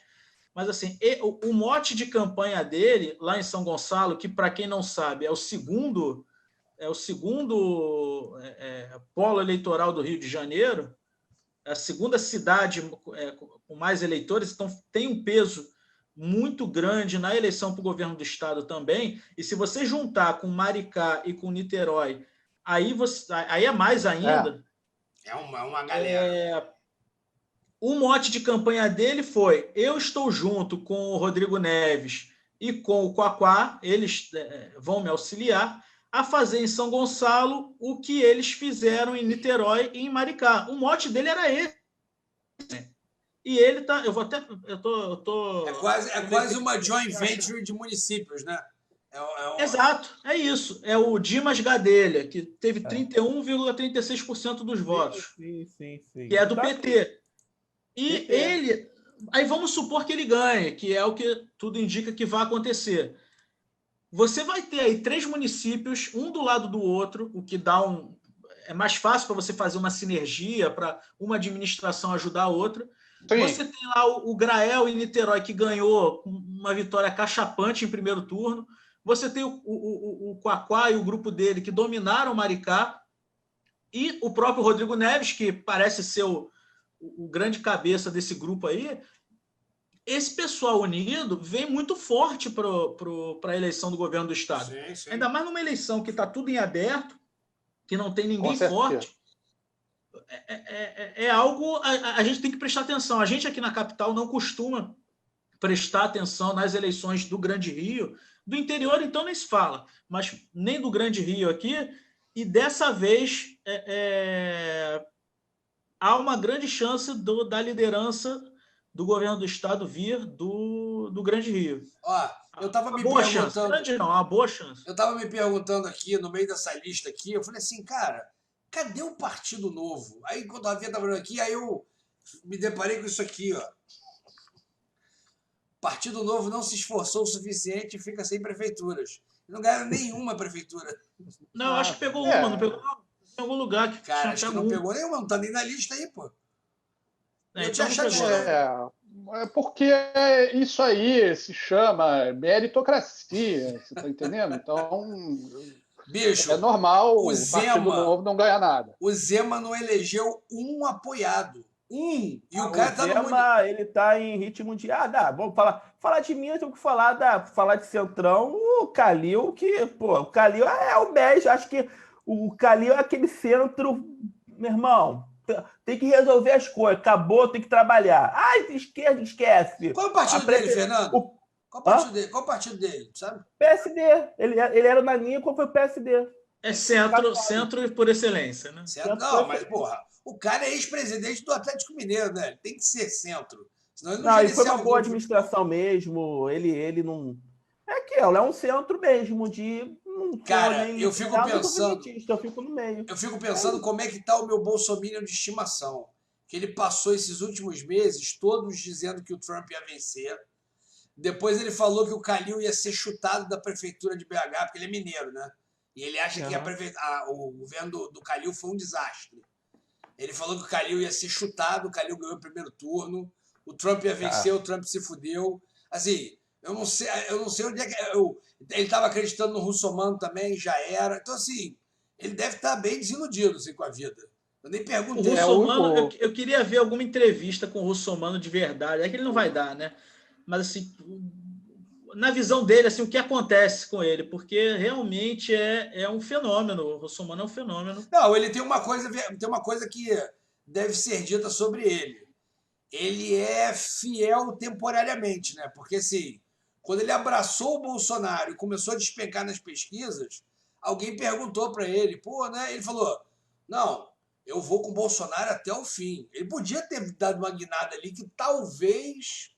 mas assim, o mote de campanha dele lá em São Gonçalo, que para quem não sabe é o segundo polo eleitoral do Rio de Janeiro, a segunda cidade com mais eleitores, então tem um peso muito grande na eleição para o governo do Estado também, e se você juntar com Maricá e com Niterói, aí é mais ainda. É uma galera. O mote de campanha dele foi: eu estou junto com o Rodrigo Neves e com o Quaquá, eles vão me auxiliar a fazer em São Gonçalo o que eles fizeram em Niterói e em Maricá. O mote dele era esse. E ele tá... É quase uma joint venture de municípios, né? Exato, é isso. É o Dimas Gadelha, que teve 31,36% dos votos. Sim. Que é do PT. E ele... Aí vamos supor que ele ganhe, que é o que tudo indica que vai acontecer. Você vai ter aí 3 municípios, um do lado do outro, o que dá é mais fácil para você fazer uma sinergia, para uma administração ajudar a outra. Sim. Você tem lá o Grael em Niterói, que ganhou uma vitória cachapante em primeiro turno. Você tem o Quaquá e o grupo dele, que dominaram Maricá. E o próprio Rodrigo Neves, que parece ser o grande cabeça desse grupo aí, esse pessoal unido vem muito forte para a eleição do governo do Estado. Sim, sim. Ainda mais numa eleição que está tudo em aberto, que não tem ninguém Com certeza. forte. É algo a gente tem que prestar atenção. A gente aqui na capital não costuma prestar atenção nas eleições do Grande Rio. Do interior, então, nem se fala, mas nem do Grande Rio aqui. E dessa vez há uma grande chance da liderança do governo do Estado vir do Grande Rio. Ó, eu tava me boa perguntando... chance. Grande não, uma boa chance. Eu tava me perguntando aqui, no meio dessa lista aqui, eu falei assim, cara, cadê o Partido Novo? Aí, quando a Rafinha tava falando aqui, aí eu me deparei com isso aqui, ó. Partido Novo não se esforçou o suficiente e fica sem prefeituras. Não ganharam nenhuma prefeitura. Não, acho que pegou uma, não pegou em algum lugar. Cara, acho que não pegou nenhuma, não tá nem na lista aí, pô. Eu tinha Então achado É porque isso aí se chama meritocracia, você tá entendendo? Então, bicho, é normal o o Zema- Partido Novo não ganhar nada. o Zema não elegeu um apoiado. Um. E o O cara tá no... Zema, ele tá em ritmo de... vamos falar de mim, eu tenho que falar de Centrão, o Calil, que, pô, o Calil é o beijo, acho que o Calil é aquele centro, meu irmão, tem que resolver as coisas, acabou, tem que trabalhar. Esquerda, esquece. Qual é o partido dele, Fernando? Qual o partido dele, sabe? PSD, ele era na linha, qual foi o PSD? É centro por excelência, né? Centro, não, mas, porra, o cara é ex-presidente do Atlético Mineiro, né? Ele tem que ser centro. Senão ele não Ele foi gerenciava uma o boa grupo. administração mesmo, ele não... É aquilo, é um centro mesmo de... Cara, eu fico pensando... Eu fico no meio. Eu fico pensando como é que tá o meu bolsominion de estimação. Que ele passou esses últimos meses todos dizendo que o Trump ia vencer. Depois ele falou que o Calil ia ser chutado da prefeitura de BH, porque ele é mineiro, né? E ele acha que o governo do Calil foi um desastre. Ele falou que o Calil ia ser chutado, o Calil ganhou o primeiro turno, o Trump ia vencer, o Trump se fudeu. Assim, eu não sei onde é que... Ele estava acreditando no Russomano também, já era. Então, assim, ele deve estar bem desiludido assim, com a vida. Eu nem O perguntei. Russomano, eu queria ver alguma entrevista com o Russomano de verdade. É que ele não vai dar, né? Mas, assim, na visão dele, assim, o que acontece com ele? Porque realmente é um fenômeno. O Russomano é um fenômeno. Não, ele tem uma coisa que deve ser dita sobre ele. Ele é fiel temporariamente, né? Porque, assim, quando ele abraçou o Bolsonaro e começou a despencar nas pesquisas, alguém perguntou para ele, né? Ele falou, não, eu vou com o Bolsonaro até o fim. Ele podia ter dado uma guinada ali que talvez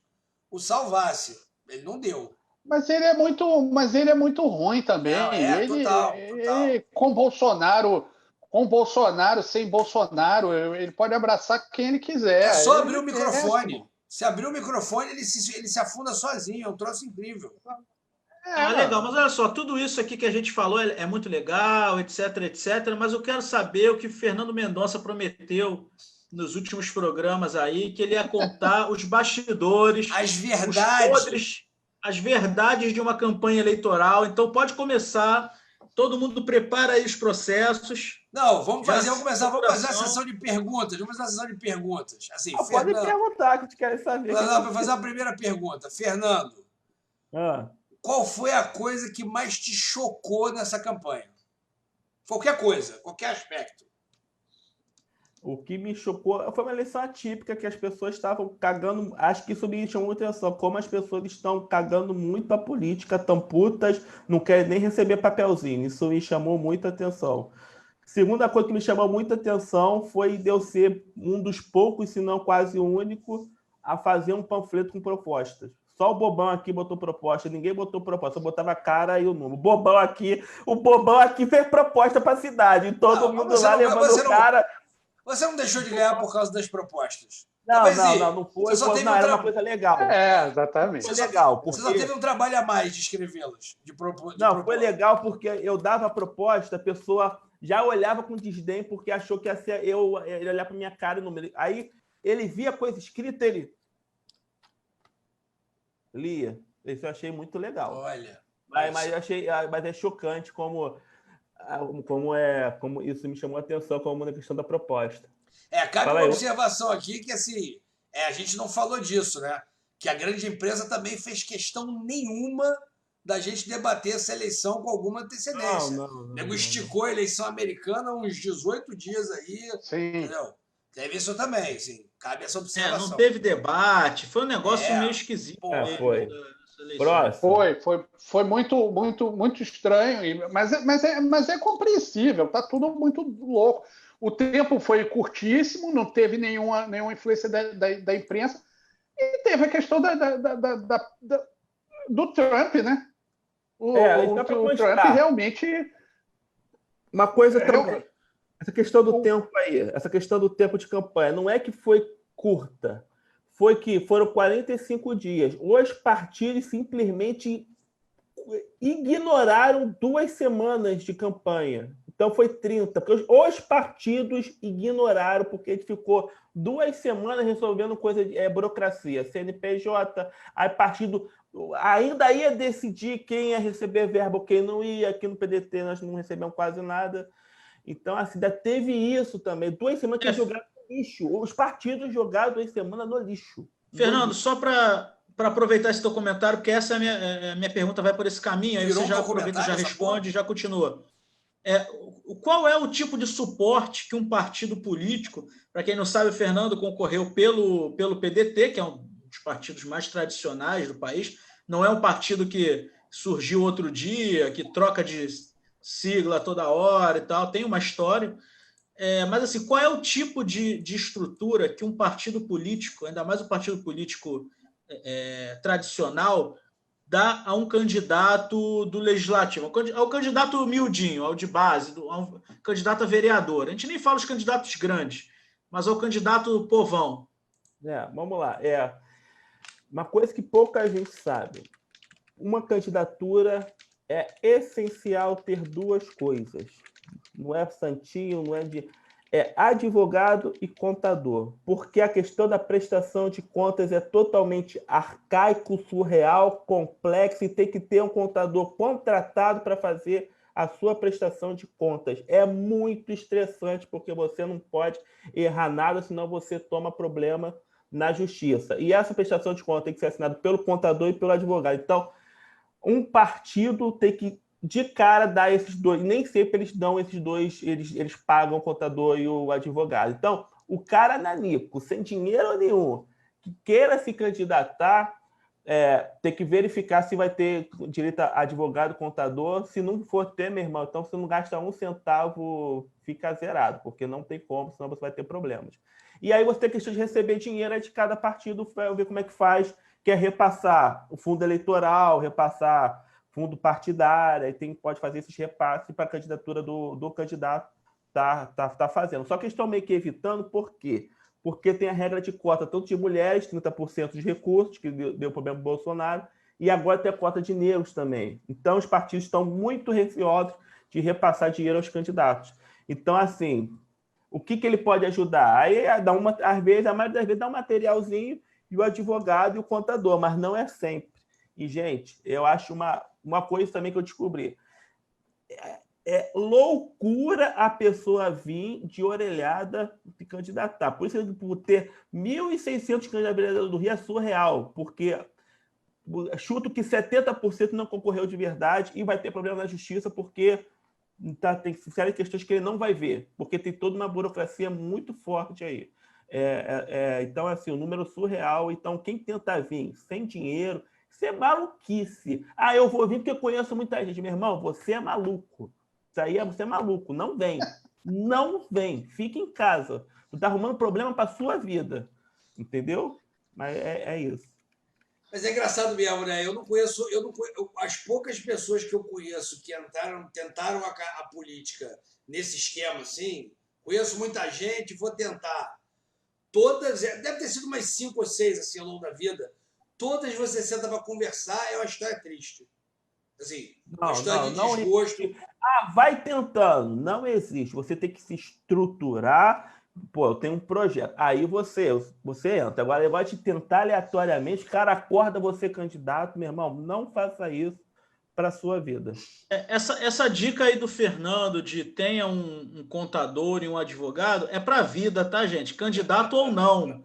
o salvasse. Ele não deu. Mas ele é muito ruim também. Não, total. Ele, com Bolsonaro, sem Bolsonaro, ele pode abraçar quem ele quiser. É só abrir o microfone. Se abrir o microfone, ele se afunda sozinho. É um troço incrível. Legal, mas olha só, tudo isso aqui que a gente falou é muito legal, etc, etc, mas eu quero saber o que o Fernando Mendonça prometeu nos últimos programas aí, que ele ia contar os bastidores, as verdades, os podres, as verdades de uma campanha eleitoral. Então pode começar, todo mundo prepara aí os processos. Não, vamos fazer a sessão de perguntas. Vamos fazer a sessão de perguntas. Assim, Pode perguntar, que eu te quero saber. Para fazer a primeira pergunta. Fernando, qual foi a coisa que mais te chocou nessa campanha? Qualquer coisa, qualquer aspecto. O que me chocou foi uma eleição atípica, que as pessoas estavam cagando. Acho que isso me chamou muita atenção. Como as pessoas estão cagando muito a política, tão putas, não querem nem receber papelzinho. Isso me chamou muita atenção. Segunda coisa que me chamou muita atenção foi de eu ser um dos poucos, se não quase o único, a fazer um panfleto com propostas. Só o Bobão aqui botou proposta, ninguém botou proposta, eu botava a cara e o número. O Bobão aqui fez proposta para a cidade, todo mundo lá levando o cara. Você não deixou de ganhar por causa das propostas. Não foi. Era uma coisa legal. Exatamente. Foi legal. Você só teve um trabalho a mais de escrevê-las. Foi legal porque eu dava a proposta, a pessoa já olhava com desdém porque achou que ia ser ele olhar para minha cara e número. Aí ele via a coisa escrita, ele lia. Isso eu achei muito legal. Olha. Mas é chocante como isso me chamou a atenção como na questão da proposta. Cabe uma observação aqui que, assim, a gente não falou disso, né? que a grande imprensa também fez questão nenhuma da gente debater essa eleição com alguma antecedência. O nego esticou a eleição americana uns 18 dias aí, Sim. entendeu? Teve isso também, assim, cabe essa observação. Não teve debate, foi um negócio meio esquisito. Foi. Dessa eleição. Próximo. Foi muito estranho, mas é compreensível, tá tudo muito louco. O tempo foi curtíssimo, não teve nenhuma influência da imprensa, e teve a questão do Trump, né? O Trump realmente... Uma coisa também, essa questão do tempo aí, essa questão do tempo de campanha, não é que foi curta, foi que foram 45 dias. Os partidos simplesmente ignoraram 2 semanas de campanha. Então foi 30, porque os partidos ignoraram, porque a gente ficou 2 semanas resolvendo coisa de burocracia, CNPJ, aí partido ainda ia decidir quem ia receber verba ou quem não ia. Aqui no PDT nós não recebemos quase nada. Então, assim, ainda teve isso também. 2 semanas que jogaram no lixo. Os partidos jogaram 2 semanas no lixo. Fernando, só para aproveitar esse teu comentário, porque essa é a minha pergunta, vai por esse caminho, aí você já aproveita, já responde, já continua. Qual é o tipo de suporte que um partido político, para quem não sabe, o Fernando concorreu pelo PDT, que é um dos partidos mais tradicionais do país, não é um partido que surgiu outro dia, que troca de sigla toda hora e tal, tem uma história. Mas, assim, qual é o tipo de estrutura que um partido político, ainda mais um partido político tradicional, dá a um candidato do legislativo, ao candidato miudinho, ao de base, ao candidato a vereador? A gente nem fala os candidatos grandes, mas ao candidato povão. Vamos lá. Uma coisa que pouca gente sabe. Uma candidatura é essencial ter 2 coisas. Não é santinho, não é de... É advogado e contador, porque a questão da prestação de contas é totalmente arcaico, surreal, complexo, e tem que ter um contador contratado para fazer a sua prestação de contas. É muito estressante, porque você não pode errar nada, senão você toma problema na justiça. E essa prestação de contas tem que ser assinada pelo contador e pelo advogado. Então, um partido tem que, de cara, dar esses 2. Nem sempre eles dão esses 2, eles pagam o contador e o advogado. Então, o cara nanico, sem dinheiro nenhum, que queira se candidatar, tem que verificar se vai ter direito a advogado, contador. Se não for ter, meu irmão, então você não gasta 1 centavo, fica zerado, porque não tem como, senão você vai ter problemas. E aí você tem a questão de receber dinheiro de cada partido, ver como é que faz, quer repassar o fundo eleitoral, repassar fundo partidário, aí pode fazer esses repasses para a candidatura do candidato tá fazendo. Só que eles estão meio que evitando, por quê? Porque tem a regra de cota tanto de mulheres, 30% de recursos, que deu problema para o Bolsonaro, e agora tem a cota de negros também. Então, os partidos estão muito receosos de repassar dinheiro aos candidatos. Então, assim, o que ele pode ajudar? Aí, às vezes, a maioria das vezes, dá um materialzinho e o advogado e o contador, mas não é sempre. E, gente, eu acho uma coisa também que eu descobri. É loucura a pessoa vir de orelhada se candidatar. Por isso, por ter 1.600 candidatos do Rio é surreal, porque chuto que 70% não concorreu de verdade e vai ter problema na justiça, porque tem sérias questões que ele não vai ver, porque tem toda uma burocracia muito forte aí. Então, assim, um número surreal. Então, quem tenta vir sem dinheiro, isso é maluquice. Eu vou vir porque eu conheço muita gente. Meu irmão, você é maluco. Isso aí você é maluco. Não vem. Não vem. Fica em casa. Tu tá arrumando problema para sua vida. Entendeu? Mas é isso. Mas é engraçado mesmo, né? Eu não conheço as poucas pessoas que eu conheço que tentaram a política nesse esquema, assim, conheço muita gente, vou tentar. Todas, deve ter sido umas 5 ou 6 assim, ao longo da vida. Todas você senta para conversar, é uma história triste. Assim, uma história de desgosto. Vai tentando. Não existe. Você tem que se estruturar. Pô, eu tenho um projeto. Aí você entra. Agora, ele vai te tentar aleatoriamente, o cara acorda você candidato. Meu irmão, não faça isso. para a sua vida. Essa dica aí do Fernando de tenha um contador e um advogado é para a vida, tá, gente? Candidato ou não.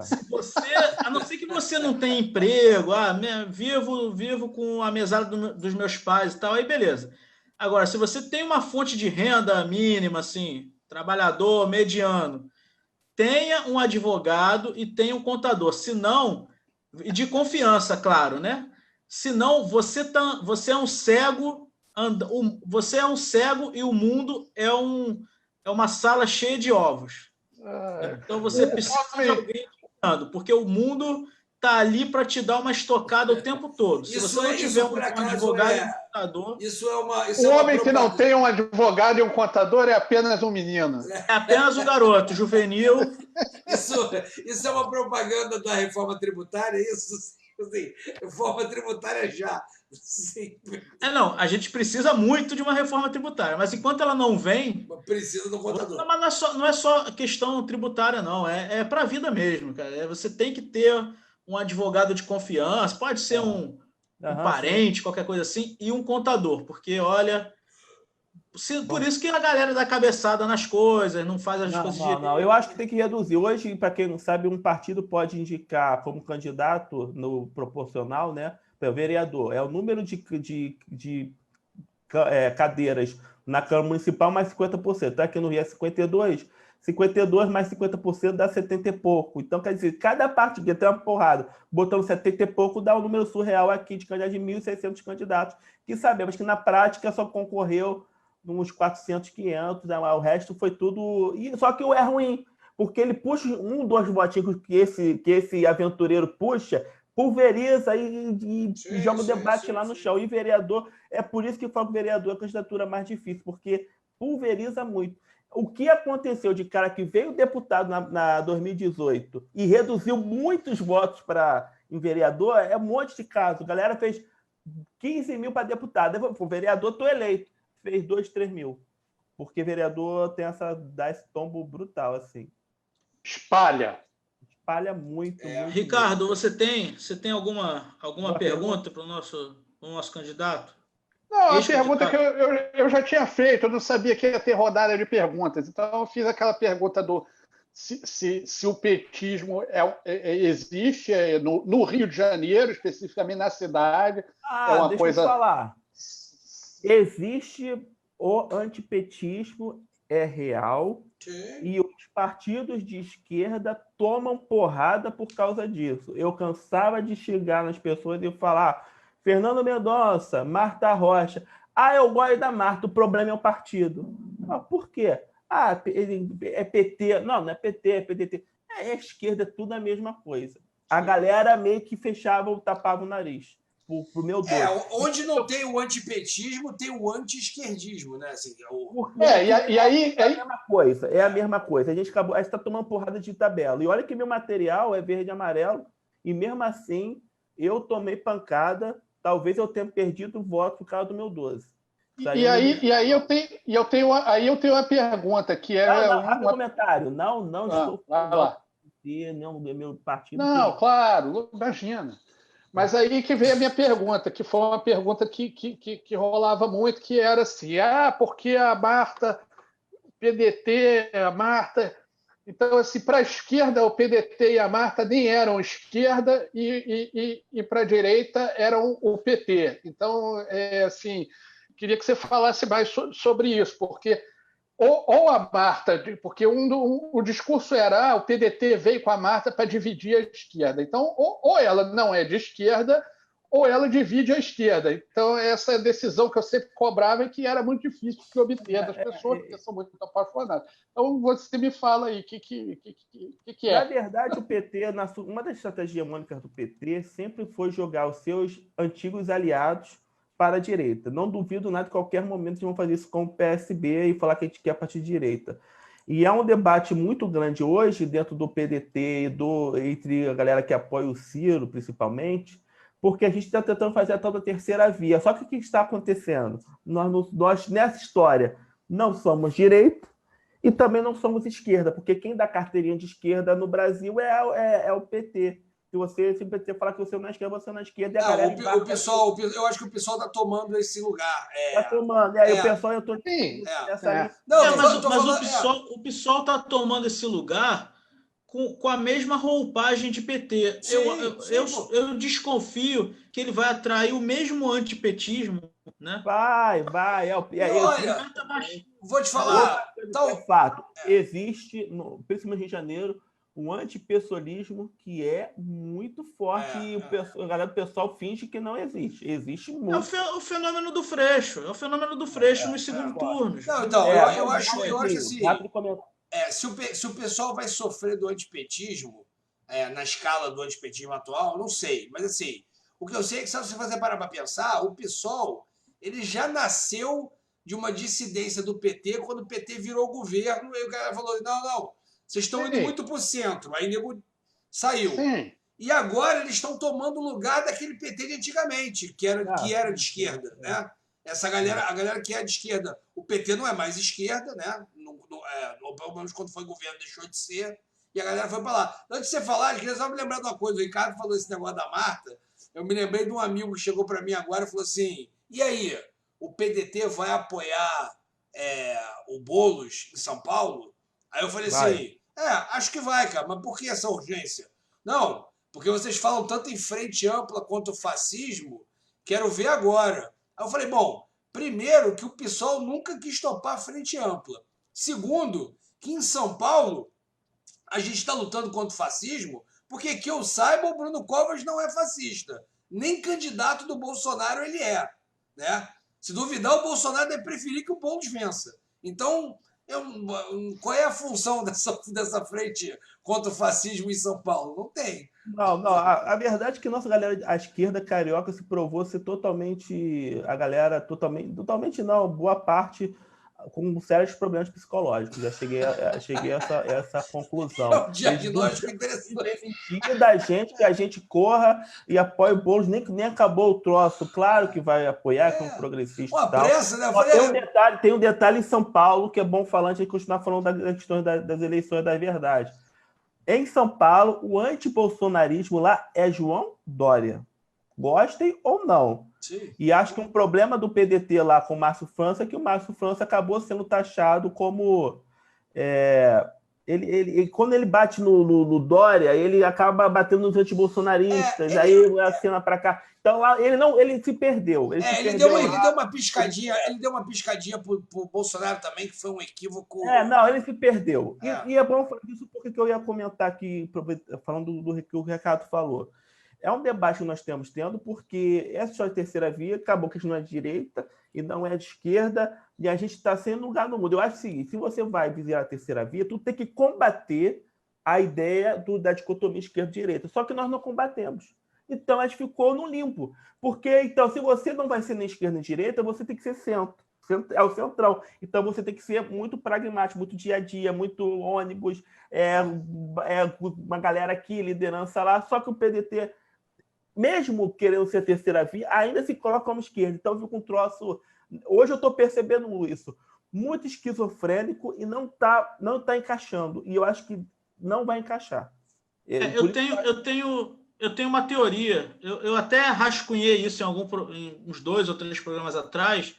Se você, a não ser que você não tenha emprego, vivo com a mesada dos meus pais e tal, aí beleza. Agora, se você tem uma fonte de renda mínima, assim, trabalhador mediano, tenha um advogado e tenha um contador. Se não, e de confiança, claro, né? Senão, você é um cego, você é um cego e o mundo é uma sala cheia de ovos. Então, você precisa de alguém guiando, porque o mundo está ali para te dar uma estocada o tempo todo. Se você não tiver um advogado e um contador... O homem que não tem um advogado e um contador é apenas um menino. É apenas um garoto, juvenil. Isso é uma propaganda da reforma tributária, isso? Assim, reforma tributária já. Sim. Não, a gente precisa muito de uma reforma tributária, mas enquanto ela não vem... Precisa do contador. Mas não é só questão tributária, não. É para a vida mesmo, cara. Você tem que ter um advogado de confiança, pode ser um parente, qualquer coisa assim, e um contador, porque, olha... Por isso que a galera dá cabeçada nas coisas, não faz as coisas direito. Não, eu acho que tem que reduzir. Hoje, para quem não sabe, um partido pode indicar como candidato no proporcional, né, para o vereador. É o número de cadeiras na Câmara Municipal mais 50%. Aqui no Rio é 52. 52 mais 50% dá 70 e pouco. Então, quer dizer, cada partido tem uma porrada. Botando 70 e pouco dá um número surreal aqui de candidatos de 1.600 candidatos, que sabemos que na prática só concorreu uns 400, 500, o resto foi tudo... Só que o é ruim, porque ele puxa 1, 2 votinhos que esse aventureiro puxa, pulveriza e joga o debate lá no chão. E vereador, é por isso que eu falo que vereador é a candidatura mais difícil, porque pulveriza muito. O que aconteceu de cara que veio deputado na 2018 e reduziu muitos votos em vereador, é um monte de caso. A galera fez 15 mil para deputado. O vereador, estou eleito. Fez 2, 3 mil. Porque vereador dá esse tombo brutal, assim. Espalha muito. Ricardo, você tem alguma pergunta para o nosso candidato? Não, a pergunta que eu já tinha feito, eu não sabia que ia ter rodada de perguntas. Então, eu fiz aquela pergunta do se o petismo existe no Rio de Janeiro, especificamente na cidade. Deixa eu falar. Existe o antipetismo, é real, e os partidos de esquerda tomam porrada por causa disso. Eu cansava de chegar nas pessoas e falar: Fernando Mendonça, Marta Rocha. Eu gosto da Marta, o problema é o partido. Por quê? É PT. Não é PT, é PDT. É esquerda, é tudo a mesma coisa. A galera meio que tapava o nariz. Pro meu Deus. Onde não tem o antipetismo, tem o anti-esquerdismo, né? Assim, e aí... É a mesma coisa. A gente está tomando porrada de tabela. E olha que meu material é verde e amarelo, e mesmo assim eu tomei pancada. Talvez eu tenha perdido o voto por causa do meu 12. Aí eu tenho uma pergunta que é... Rápido comentário. Não estou falando do meu partido. Não, claro, imagina. Mas aí que veio a minha pergunta, que foi uma pergunta que rolava muito, que era assim, porque a Marta, PDT, a Marta... Então, assim, para a esquerda, o PDT e a Marta nem eram esquerda e para a direita eram o PT. Então, assim, queria que você falasse mais sobre isso, porque ou a Marta, porque o discurso era o PDT veio com a Marta para dividir a esquerda. Então, ou ela não é de esquerda, ou ela divide a esquerda. Então, essa decisão que eu sempre cobrava e que era muito difícil de obter das pessoas, porque são muito apaixonadas. Então, você me fala aí o que é. Na verdade, o PT, uma das estratégias hegemônicas do PT, sempre foi jogar os seus antigos aliados para a direita. Não duvido nada que em qualquer momento eles vão fazer isso com o PSB e falar que a gente quer partir de direita. E há um debate muito grande hoje dentro do PDT entre a galera que apoia o Ciro, principalmente, porque a gente está tentando fazer a tal da terceira via. Só que o que está acontecendo? Nós, nessa história, não somos direita e também não somos esquerda, porque quem dá carteirinha de esquerda no Brasil é o PT. Se você simplesmente falar que você é na esquerda, você é na esquerda, e a galera o pessoal, eu acho que o pessoal tá tomando esse lugar. tá tomando. E aí É. o pessoal entrou Sim. nessa linha. Não, mas tô falando, o PSOL está tomando esse lugar com a mesma roupagem de PT. Eu desconfio que ele vai atrair o mesmo antipetismo, né? Vai. Olha, vou te falar. É fato. Existe, principalmente no Rio de Janeiro, um antipessoalismo que é muito forte e a galera do pessoal finge que não existe. Existe muito. É o fenômeno do Freixo. É o fenômeno do Freixo nos segundo turnos. Não, então, eu acho assim. Se o pessoal vai sofrer do antipetismo, na escala do antipetismo atual, não sei. Mas assim, o que eu sei é que se você fazer parar para pensar, o PSOL ele já nasceu de uma dissidência do PT quando o PT virou governo e o cara falou: não, vocês estão indo muito para o centro. Aí o nego saiu. Sim. E agora eles estão tomando o lugar daquele PT de antigamente, que era de esquerda, né? Essa galera, a galera que é de esquerda, o PT não é mais esquerda, né? Pelo menos quando foi governo deixou de ser, e a galera foi para lá. Antes de você falar, eu queria só me lembrar de uma coisa, o Ricardo falou esse negócio da Marta, eu me lembrei de um amigo que chegou para mim agora e falou assim, e aí, o PDT vai apoiar o Boulos em São Paulo? Aí eu falei assim, acho que vai, cara, mas por que essa urgência? Não, porque vocês falam tanto em frente ampla quanto o fascismo, quero ver agora. Aí eu falei, bom, primeiro que o PSOL nunca quis topar a frente ampla. Segundo, que em São Paulo a gente está lutando contra o fascismo, porque que eu saiba, o Bruno Covas não é fascista. Nem candidato do Bolsonaro ele é. Né? Se duvidar, o Bolsonaro deve preferir que o Boulos vença. Então, qual é a função dessa frente contra o fascismo em São Paulo? Não tem. Não. A verdade é que nossa galera, a esquerda carioca, se provou ser totalmente. A galera totalmente não, boa parte com sérios problemas psicológicos. Já cheguei a essa conclusão. É um diagnóstico interessante. Da gente que a gente corra e apoie o Boulos, nem acabou o troço. Claro que vai apoiar, que é um progressista. Uma pressa, né? Tem um detalhe em São Paulo que é bom falar antes de continuar falando das questões das eleições da verdade. Em São Paulo, o antibolsonarismo lá é João Dória. Gostem ou não. Sim. E acho que um problema do PDT lá com o Márcio França é que o Márcio França acabou sendo taxado como... quando ele bate no Dória, ele acaba batendo nos antibolsonaristas, aí acena para cá. Então lá ele se perdeu. Ele deu uma piscadinha pro Bolsonaro também, que foi um equívoco. Ele se perdeu. E é bom falar disso porque eu ia comentar aqui, falando do que o Ricardo falou. É um debate que nós temos porque essa história de terceira via acabou que não é de direita e não é de esquerda, e a gente está sem lugar no mundo. Eu acho o seguinte, se você vai visitar a terceira via, tu tem que combater a ideia da dicotomia esquerda-direita. Só que nós não combatemos. Então, a gente ficou no limbo. Porque, então, se você não vai ser nem esquerda nem direita, você tem que ser centro. É o centrão. Então, você tem que ser muito pragmático, muito dia a dia, muito ônibus, uma galera aqui, liderança lá. Só que o PDT, mesmo querendo ser terceira via, ainda se coloca como esquerda. Então, fica um troço... Hoje eu estou percebendo isso. Muito esquizofrênico e não tá encaixando. E eu acho que não vai encaixar. Eu tenho uma teoria. Eu até rascunhei isso em uns 2 ou 3 programas atrás,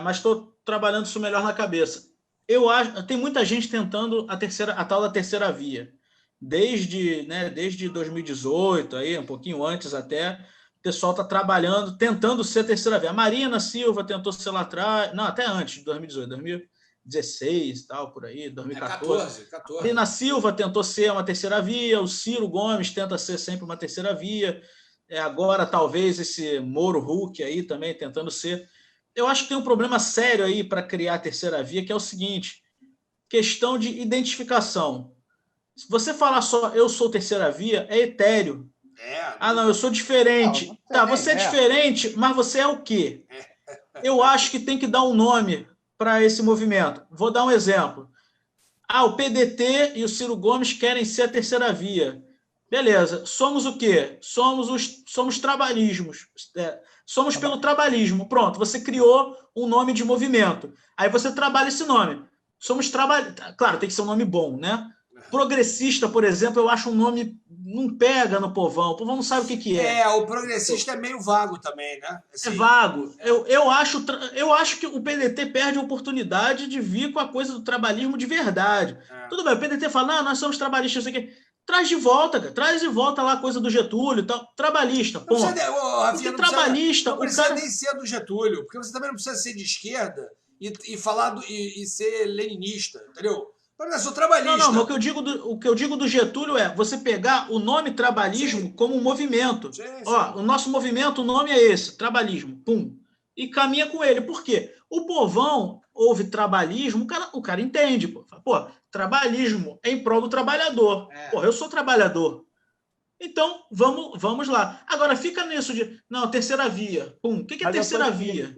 mas estou trabalhando isso melhor na cabeça. Eu acho, tem muita gente tentando a tal da terceira via. Desde 2018, aí, um pouquinho antes até, o pessoal está trabalhando, tentando ser terceira via. A Marina Silva tentou ser lá atrás, não, até antes de 2018, 2016, tal, por aí, 2014. 14. A Marina Silva tentou ser uma terceira via, o Ciro Gomes tenta ser sempre uma terceira via, agora talvez esse Moro Huck aí também tentando ser. Eu acho que tem um problema sério aí para criar a terceira via, que é o seguinte, questão de identificação. Se você falar só eu sou terceira via, é etéreo. Não, eu sou diferente. Você é diferente, mas você é o quê? Eu acho que tem que dar um nome para esse movimento. Vou dar um exemplo. O PDT e o Ciro Gomes querem ser a terceira via. Beleza. Somos o quê? Somos trabalhismos. Somos pelo trabalhismo. Pronto, você criou um nome de movimento. Aí você trabalha esse nome. Claro, tem que ser um nome bom, né? Progressista, por exemplo, eu acho um nome... Não pega no povão. O povão não sabe o que é. O progressista é meio vago também, né? É vago. Eu acho que o PDT perde a oportunidade de vir com a coisa do trabalhismo de verdade. Tudo bem, o PDT fala, não, nós somos trabalhistas, isso aqui. Traz de volta, cara. Traz de volta lá a coisa do Getúlio e tal. Trabalhista, ponto. Rafinha, trabalhista, não precisa cara... nem ser do Getúlio, porque você também não precisa ser de esquerda e ser leninista, entendeu? Eu sou trabalhista. Não, mas o que eu digo do Getúlio é você pegar o nome trabalhismo como um movimento. Sim. Ó, o nosso movimento, o nome é esse, trabalhismo, pum. E caminha com ele. Por quê? O povão ouve trabalhismo, o cara entende. Pô, trabalhismo é em prol do trabalhador. Pô, eu sou trabalhador. Então, vamos lá. Agora, fica nisso de... Não, terceira via. Pum. O que é terceira via?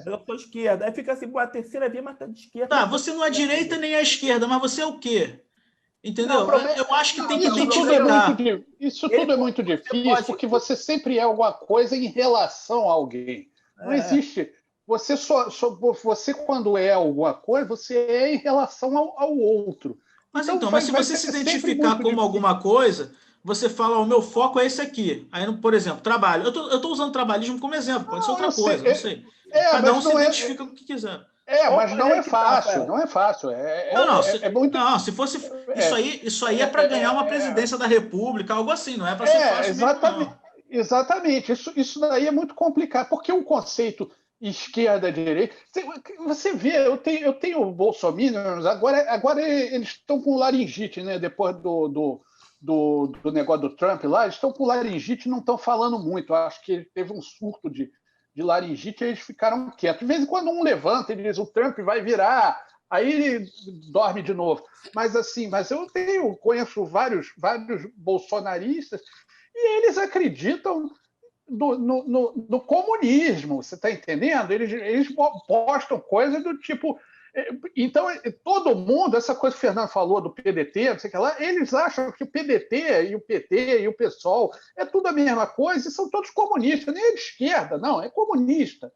Eu sou esquerda. Aí fica assim, a terceira via, mas tá de esquerda. Tá, você não é direita nem é esquerda, mas você é o quê? Entendeu? Eu acho que tem que identificar. Isso tudo é muito difícil, porque você sempre é alguma coisa em relação a alguém. Não existe... Você, quando é alguma coisa, você é em relação ao outro. Mas se você se identificar como alguma coisa... Você fala, o meu foco é esse aqui. Aí, por exemplo, trabalho. Eu estou usando trabalhismo como exemplo, pode ser outra coisa, não sei. Cada um se identifica com o que quiser. Mas não é fácil, não é fácil. Não, se fosse isso aí é para ganhar uma presidência da República, algo assim, não é para ser fácil. Exatamente. Isso daí é muito complicado, porque o conceito esquerda-direita... Você vê, eu tenho bolsominions, agora eles estão com laringite, né? Depois do negócio do Trump lá, eles estão com laringite e não estão falando muito. Eu acho que ele teve um surto de laringite e eles ficaram quietos. De vez em quando um levanta e diz, o Trump vai virar, aí ele dorme de novo. Mas eu conheço vários bolsonaristas e eles acreditam no comunismo, você está entendendo? Eles postam coisas do tipo... Então, todo mundo, essa coisa que o Fernando falou do PDT, não sei o que lá, eles acham que o PDT e o PT e o PSOL é tudo a mesma coisa e são todos comunistas, nem é de esquerda, não, é comunista.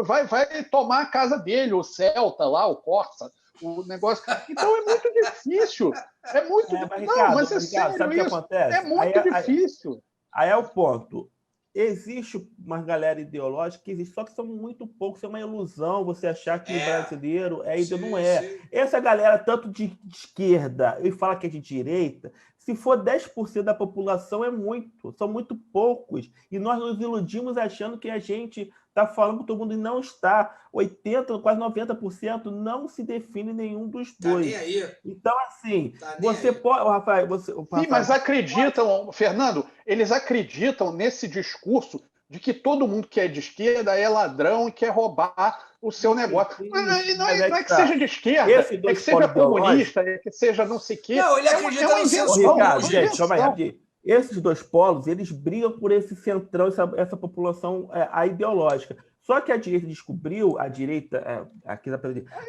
Vai tomar a casa dele, o Celta lá, o Corsa, o negócio. Então é muito difícil. É muito difícil. Não, mas é sério, sabe o que acontece? É muito difícil. Aí é o ponto. Existe uma galera ideológica que existe, só que são muito poucos, é uma ilusão você achar que o brasileiro não é. Sim. Essa galera, tanto de esquerda e fala que é de direita, se for 10% da população é muito, são muito poucos. E nós nos iludimos achando que a gente está falando com todo mundo e não está. 80%, quase 90% não se define nenhum dos dois. Tá nem aí. Então, assim, você pode... Rafael, Sim, mas acreditam, Fernando, eles acreditam nesse discurso de que todo mundo que é de esquerda é ladrão e quer roubar o seu negócio. Não é que seja de esquerda, é que seja comunista, é que seja não sei o quê. Não, ele acredita no senso. Ricardo, gente, calma aí, rapidinho. Esses dois polos, eles brigam por esse centrão, essa população ideológica. Só que a direita descobriu, a direita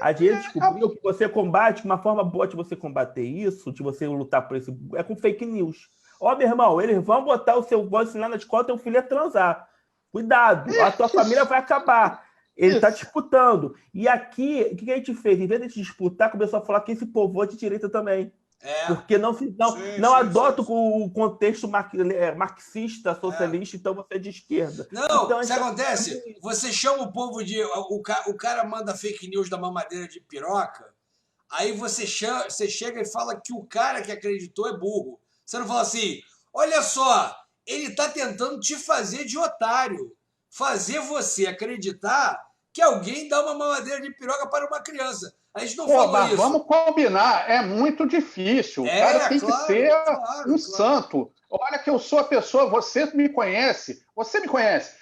descobriu que você combate, uma forma boa de você combater isso, de você lutar por esse, é com fake news. Ó, meu irmão, eles vão botar o seu voz ensinar na escola, teu filho é transar. Cuidado, a tua família vai acabar. Ele está disputando. E aqui, o que a gente fez? Em vez de disputar, começou a falar que esse povo é de direita também. Porque não adota o contexto marxista, socialista, então você é de esquerda. Não, então, o que acontece? Você chama o povo de... O cara manda fake news da mamadeira de piroca, aí você chega e fala que o cara que acreditou é burro. Você não fala assim, olha só, ele está tentando te fazer de otário, fazer você acreditar que alguém dá uma mamadeira de piroca para uma criança. A gente não falou mas isso. Vamos combinar, é muito difícil. O cara tem que ser santo. Olha que eu sou a pessoa, você me conhece, você me conhece,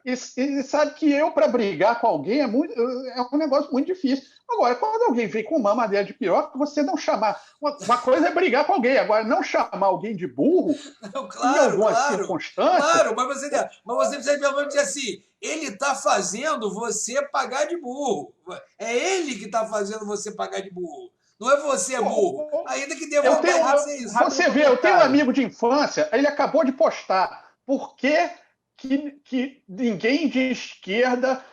e sabe que eu, para brigar com alguém, é um negócio muito difícil. Agora, quando alguém vem com uma madeira de piroca, você não chamar... Uma coisa é brigar com alguém, agora não chamar alguém de burro em alguma circunstância... Claro, mas você precisa dizer assim, ele está fazendo você pagar de burro. É ele que está fazendo você pagar de burro. Não é você burro. Ainda que dê vontade de ser isso. Você vê, eu tenho um amigo de infância, ele acabou de postar. Por que ninguém de esquerda,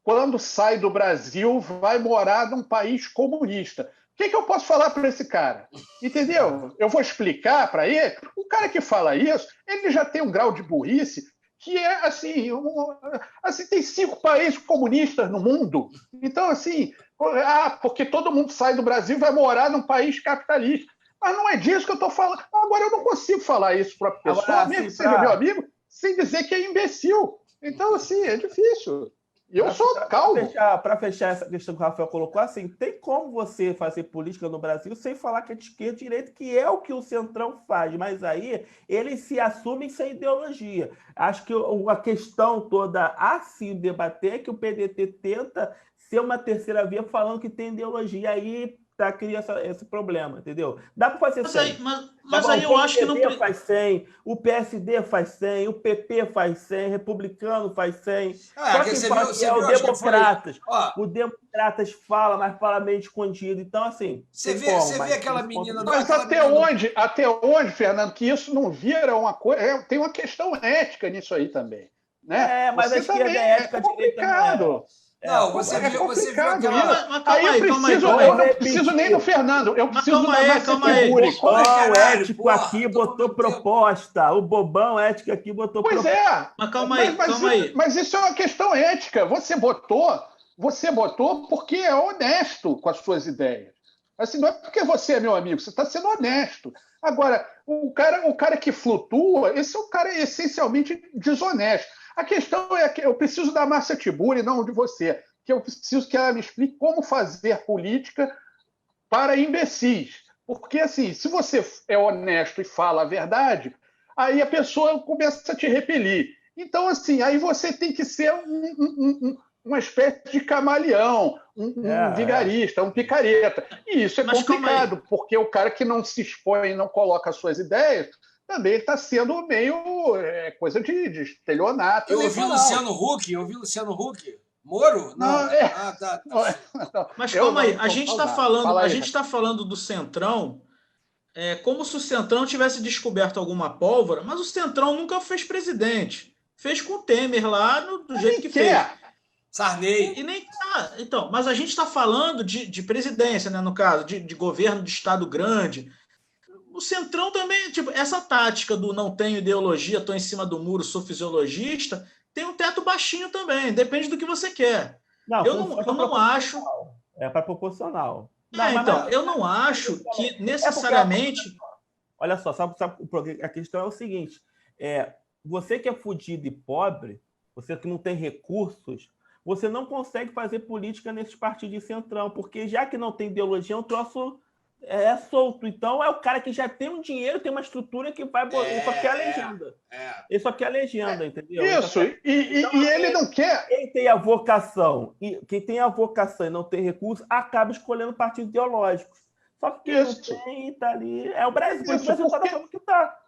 quando sai do Brasil, vai morar num país comunista? que eu posso falar para esse cara? Entendeu? Eu vou explicar para ele. O cara que fala isso, ele já tem um grau de burrice que é assim, tem 5 países comunistas no mundo. Então, assim, porque todo mundo sai do Brasil e vai morar num país capitalista. Mas não é disso que eu estou falando. Agora, eu não consigo falar isso para a pessoa, Agora, mesmo assim, que seja meu amigo, sem dizer que é imbecil. Então, assim, é difícil. E eu sou calmo. Para fechar essa questão que o Rafael colocou, assim, tem como você fazer política no Brasil sem falar que é de esquerda e direita, que é o que o Centrão faz, mas aí eles se assumem sem ideologia. Acho que a questão toda a se debater é que o PDT tenta ser uma terceira via falando que tem ideologia, aí cria esse problema, entendeu? Dá para fazer sem. Mas aí eu acho que não... O PMDB faz 100, o PSD faz 100, o PP faz 100, republicano faz 100. Só que faz o Democratas. O Democratas fala, mas fala meio escondido. Então, assim... Você vê aquela menina... Mas até onde, Fernando, que isso não vira uma coisa... Tem uma questão ética nisso aí também. Né? Mas a esquerda é ética, a direita não é. Não, você viu aquela... Mas calma aí. Eu não preciso nem do Fernando, eu preciso da Márcia Tiburi. O bobão ético aqui botou proposta. O bobão ético aqui botou proposta. Pois é. Mas calma aí. Mas isso é uma questão ética. Você botou porque é honesto com as suas ideias. Assim, não é porque você é meu amigo, você está sendo honesto. Agora, o cara que flutua, esse é um cara essencialmente desonesto. A questão é que eu preciso da Márcia Tiburi, não de você, que eu preciso que ela me explique como fazer política para imbecis. Porque, assim, se você é honesto e fala a verdade, aí a pessoa começa a te repelir. Então, assim, aí você tem que ser uma espécie de camaleão, um vigarista, um picareta. E isso é complicado, porque o cara que não se expõe e não coloca as suas ideias também está sendo meio coisa de estelionato. Eu ouvi Luciano Huck. Moro? Não. Tá. Mas calma aí, a gente está falando do Centrão como se o Centrão tivesse descoberto alguma pólvora, mas o Centrão nunca fez presidente. Fez com o Temer lá do jeito que fez. Sarney. E nem então, mas a gente está falando de presidência, né, no caso, de governo de Estado grande. O Centrão também, tipo, essa tática do não tenho ideologia, estou em cima do muro, sou fisiologista, tem um teto baixinho também, depende do que você quer. Eu não acho... É para proporcional. Eu não acho que necessariamente... Olha só, sabe, a questão é o seguinte, você que é fudido e pobre, você que não tem recursos, você não consegue fazer política nesses partidos de centrão, porque já que não tem ideologia, é um troço... solto. Então é o cara que já tem um dinheiro, tem uma estrutura que vai... Ele só quer a legenda. Ele só quer a legenda, entendeu? Isso, e ele não quer... Quem tem a vocação e não tem recurso, acaba escolhendo partidos ideológicos. Só que quem não tem, tá ali... É o Brasil, por isso o Brasil tá da forma que tá.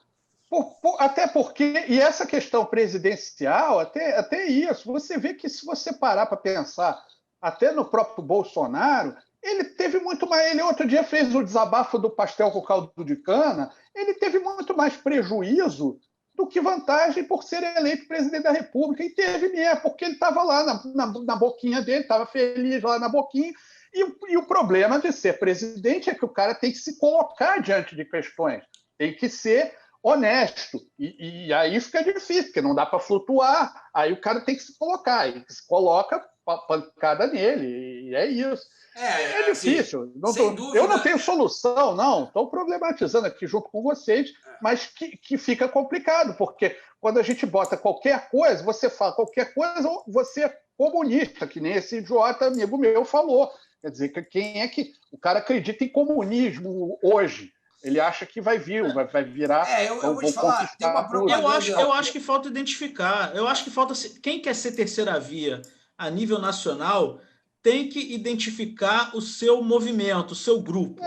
Até porque, e essa questão presidencial, até isso, você vê que se você parar para pensar, até no próprio Bolsonaro, ele teve muito mais. Ele outro dia fez o desabafo do pastel com caldo de cana. Ele teve muito mais prejuízo do que vantagem por ser eleito presidente da República. E teve mesmo, porque ele estava lá na boquinha dele, estava feliz lá na boquinha. E o problema de ser presidente é que o cara tem que se colocar diante de questões, tem que ser honesto. E aí fica difícil, porque não dá para flutuar. Aí o cara tem que se colocar. E se coloca pancada nele. E é isso. É difícil. Sem dúvida. Eu não tenho solução, não. Estou problematizando aqui junto com vocês, mas que fica complicado, porque quando a gente bota qualquer coisa, você fala qualquer coisa, você é comunista, que nem esse idiota amigo meu falou. Quer dizer, quem é que... O cara acredita em comunismo hoje. Ele acha que vai virar... Eu vou te falar, tem uma propaganda... Eu acho que falta identificar. Eu acho que falta... Quem quer ser terceira via a nível nacional... tem que identificar o seu movimento, o seu grupo.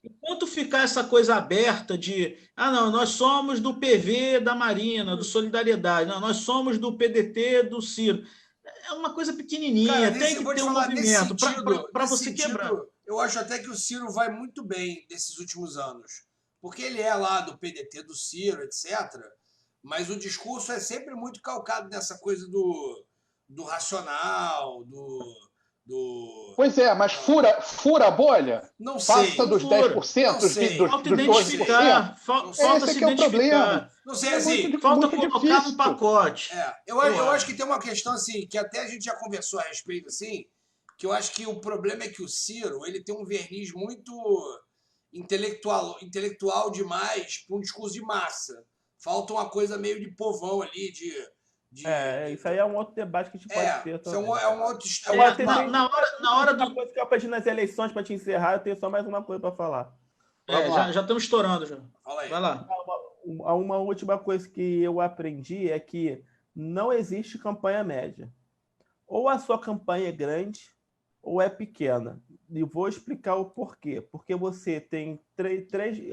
Enquanto ficar essa coisa aberta de não, nós somos do PV da Marina, do Solidariedade, não, nós somos do PDT do Ciro. É uma coisa pequenininha, cara, tem que ter um movimento para você quebrar. Eu acho até que o Ciro vai muito bem nesses últimos anos, porque ele é lá do PDT do Ciro, etc., mas o discurso é sempre muito calcado nessa coisa do racional, Pois é, mas fura a bolha? Não sei. Passa dos Fura. 10%, Não sei. dos Falta 12%. identificar, falta Esse se que é o problema. identificar. Não sei, assim. Falta muito colocar difícil. no pacote. Eu acho que tem uma questão assim, que até a gente já conversou a respeito, assim, que eu acho que o problema é que o Ciro, ele tem um verniz muito intelectual demais para um discurso de massa. Falta uma coisa meio de povão ali, Isso aí é um outro debate que a gente pode ter isso também. é um outro... Na hora Uma do. coisa que eu aprendi nas eleições, para te encerrar, eu tenho só mais uma coisa para falar. Vamos lá. Já estamos estourando. Já. Fala aí. Vai lá. Uma última coisa que eu aprendi é que não existe campanha média. Ou a sua campanha é grande ou é pequena. E vou explicar o porquê. Porque você tem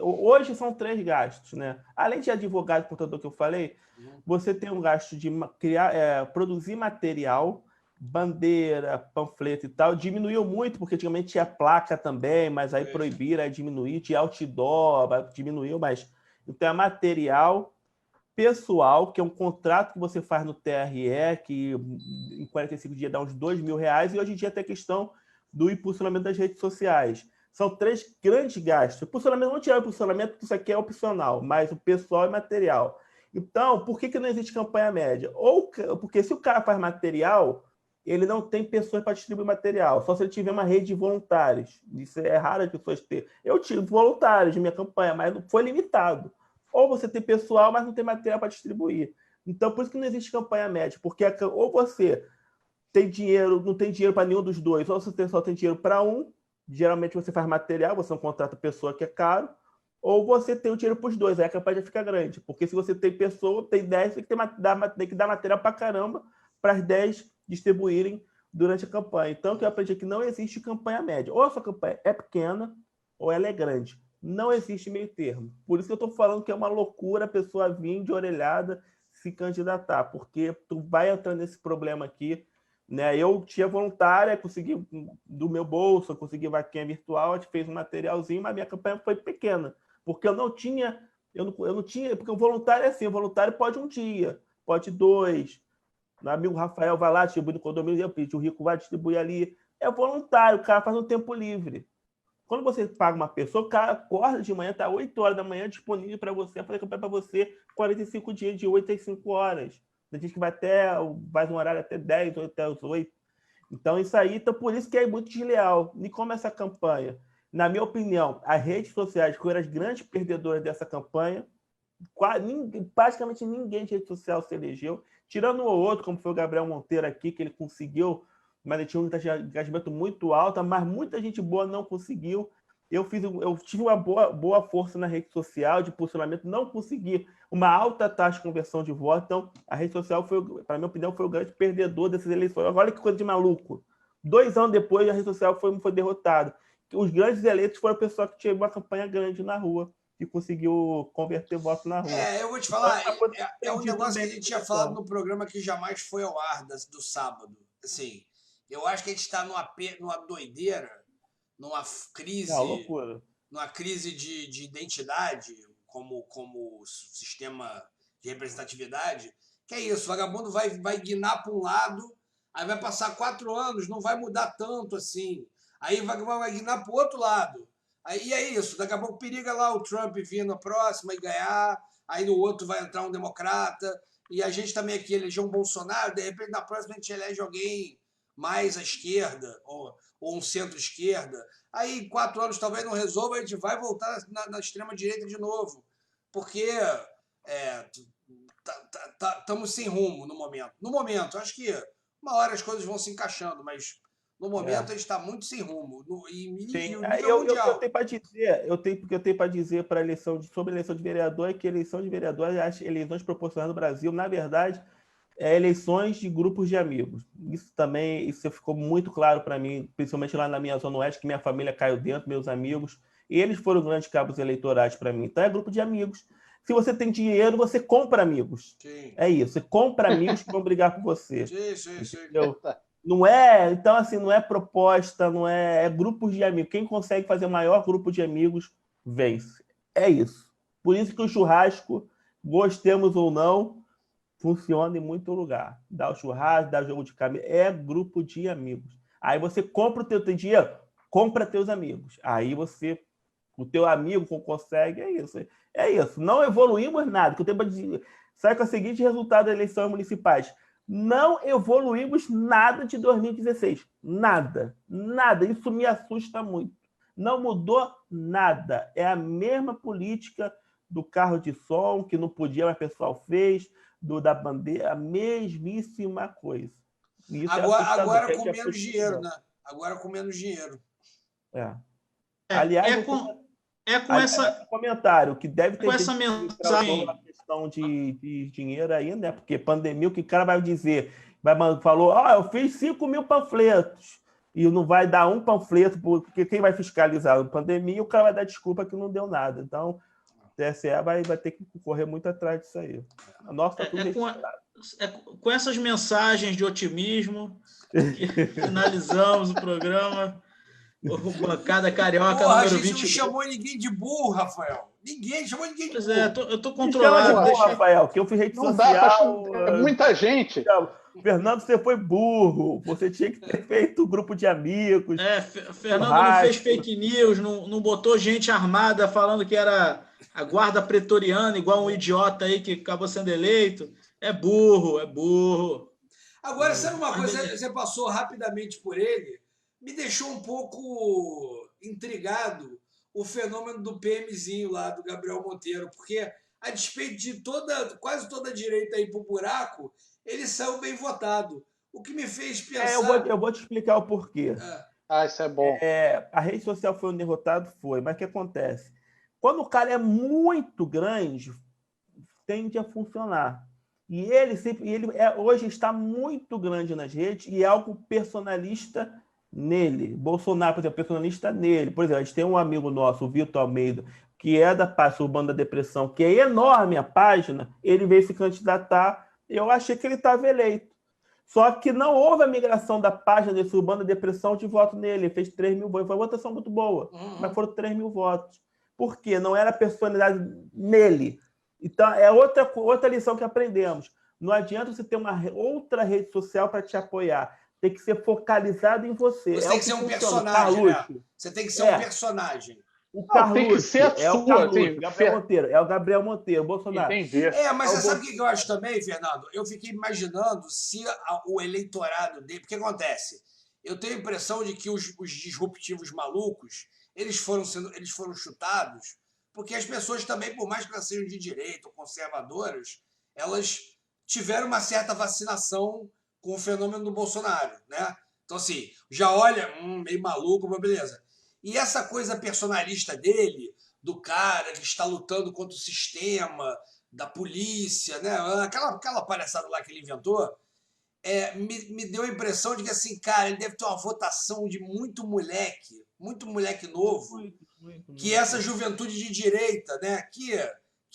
hoje são 3 gastos, né? Além de advogado e contador que eu falei, você tem um gasto de produzir material, bandeira, panfleto e tal. Diminuiu muito, porque antigamente tinha placa também, mas aí proibiram, aí diminuiu, tinha outdoor, diminuiu, mas... Então é material, pessoal, que é um contrato que você faz no TRE, que em 45 dias dá uns R$2.000, e hoje em dia tem a questão do impulsionamento das redes sociais. São 3 grandes gastos. O impulsionamento, não tirar o impulsionamento, porque isso aqui é opcional, mas o pessoal e material. Então, por que não existe campanha média? Porque se o cara faz material, ele não tem pessoas para distribuir material, só se ele tiver uma rede de voluntários. Isso é raro as pessoas ter. Eu tive voluntários de minha campanha, mas foi limitado. Ou você tem pessoal, mas não tem material para distribuir. Então, por isso que não existe campanha média, porque ou você tem dinheiro, não tem dinheiro para nenhum dos dois, ou você só tem dinheiro para um, geralmente você faz material, você não contrata pessoa que é caro, ou você tem o dinheiro para os dois, aí a campanha já fica grande. Porque se você tem pessoa, tem 10, tem que dar material para caramba para as 10 distribuírem durante a campanha. Então, o que eu aprendi é que não existe campanha média. Ou a sua campanha é pequena, ou ela é grande. Não existe meio termo. Por isso que eu estou falando que é uma loucura a pessoa vir de orelhada se candidatar, porque tu vai entrar nesse problema aqui, né? Eu tinha voluntária, consegui do meu bolso, consegui vaquinha virtual, a gente fez um materialzinho, mas minha campanha foi pequena, porque eu não tinha, porque o voluntário é assim, o voluntário pode um dia, pode 2. Meu amigo Rafael vai lá, distribui no condomínio, o Rico vai distribuir ali. É voluntário, o cara faz um tempo livre. Quando você paga uma pessoa, o cara acorda de manhã, está 8 horas da manhã disponível para você, fazer campanha para você 45 dias, de 8 às 5 horas. Tem gente que vai um horário até 10 ou até as 8. Então, isso aí, então, por isso que é muito desleal. E como essa campanha, na minha opinião, as redes sociais foram as grandes perdedoras dessa campanha, praticamente ninguém de rede social se elegeu, tirando um ou outro, como foi o Gabriel Monteiro aqui, que ele conseguiu, mas ele tinha um engajamento muito alto, mas muita gente boa não conseguiu. Eu tive uma boa força na rede social de posicionamento, não consegui uma alta taxa de conversão de voto. Então, a rede social, para minha opinião, foi o grande perdedor dessas eleições. Olha que coisa de maluco. 2 anos depois, a rede social foi derrotada. Os grandes eleitos foram pessoas que tinham uma campanha grande na rua, que conseguiu converter voto na rua. Eu vou te falar, Então, é um negócio que a gente tinha falado no programa que jamais foi ao ar do sábado. Assim, eu acho que a gente está numa doideira, numa crise de identidade, como sistema de representatividade, que é isso, o vagabundo vai guinar para um lado, aí vai passar 4 anos, não vai mudar tanto assim, aí o vagabundo vai guinar para o outro lado. Aí é isso, daqui a pouco periga lá o Trump vir na próxima e ganhar, aí no outro vai entrar um democrata, e a gente também aqui elegeu um Bolsonaro, de repente na próxima a gente elege alguém mais à esquerda, ou um centro-esquerda. Aí em 4 anos talvez não resolva, a gente vai voltar na extrema-direita de novo, porque estamos sem rumo no momento. No momento, acho que uma hora as coisas vão se encaixando, mas no momento a gente está muito sem rumo. Eu tenho para dizer para sobre a eleição de vereador é que a eleição de vereador, as eleições proporcionais no Brasil, na verdade, eleições de grupos de amigos. Isso ficou muito claro para mim, principalmente lá na minha Zona Oeste, que minha família caiu dentro, meus amigos, e eles foram grandes cabos eleitorais para mim. Então é grupo de amigos. Se você tem dinheiro, você compra amigos. Sim. É isso, você compra amigos que vão brigar por você. Sim. Não é, então assim, não é proposta, não é grupos de amigos. Quem consegue fazer o maior grupo de amigos vence. É isso. Por isso que o churrasco, gostemos ou não, funciona em muito lugar. Dá o churrasco, dá o jogo de camisa, é grupo de amigos. Aí você compra o teu dinheiro, compra teus amigos. Aí o teu amigo consegue, é isso. É isso. Não evoluímos nada. Que eu tenho para dizer, sai com o seguinte resultado das eleições municipais. Não evoluímos nada de 2016. Nada. Nada. Isso me assusta muito. Não mudou nada. É a mesma política do carro de som, que não podia, mas o pessoal fez, da bandeira, a mesmíssima coisa. Isso agora com menos dinheiro, né? Agora com menos dinheiro. Aliás, com esse comentário, que deve ter com essa mensagem a questão de dinheiro aí, né? Porque pandemia, o que o cara vai dizer? Falou, eu fiz 5 mil panfletos e não vai dar um panfleto, porque quem vai fiscalizar a pandemia, o cara vai dar desculpa que não deu nada. Então, o TSE vai ter que correr muito atrás disso aí. A nossa com essas mensagens de otimismo que finalizamos o programa. O Bancada Carioca número 22. A gente não chamou ninguém de burro, Rafael. Ninguém chamou ninguém de burro. Eu tô controlado. Rafael, que eu fiz rede social. Muita gente. Fernando, você foi burro. Você tinha que ter feito um grupo de amigos. Fernando não fez fake news, não botou gente armada falando que era a guarda pretoriana, igual um idiota aí que acabou sendo eleito. É burro. Agora, sabe uma coisa? Você passou rapidamente por ele. Me deixou um pouco intrigado o fenômeno do PMzinho lá, do Gabriel Monteiro, porque, a despeito de quase toda a direita ir pro buraco, ele saiu bem votado. O que me fez pensar... Eu vou te explicar o porquê. Isso é bom. A rede social foi um derrotado? Foi. Mas o que acontece? Quando o cara é muito grande, tende a funcionar. E ele hoje está muito grande nas redes e é algo personalista nele. Bolsonaro, por exemplo, personalista nele. Por exemplo, a gente tem um amigo nosso, o Vitor Almeida, que é da página Urbana da Depressão, que é enorme a página, ele veio se candidatar, eu achei que ele estava eleito. Só que não houve a migração da página desse Urbana da Depressão de voto nele, ele fez 3 mil votos, foi uma votação muito boa, mas foram 3 mil votos. Por quê? Não era personalidade nele. Então, é outra lição que aprendemos. Não adianta você ter uma outra rede social para te apoiar. Tem que ser focalizado em você. Você tem que ser um personagem, né? Você tem que ser um personagem. O Carluxo tem que ser a sua. Gabriel Monteiro. É o Gabriel Monteiro, Bolsonaro. Entendi. Mas você sabe o que eu acho também, Fernando? Eu fiquei imaginando se o eleitorado dele... Porque acontece? Eu tenho a impressão de que os disruptivos malucos, eles foram chutados, porque as pessoas também, por mais que elas sejam de direita ou conservadoras, elas tiveram uma certa vacinação com o fenômeno do Bolsonaro, né? Então, assim, já olha, meio maluco, mas beleza. E essa coisa personalista dele, do cara que está lutando contra o sistema, da polícia, né? Aquela palhaçada lá que ele inventou, me deu a impressão de que, assim, cara, ele deve ter uma votação de muito moleque novo, que essa juventude de direita, né?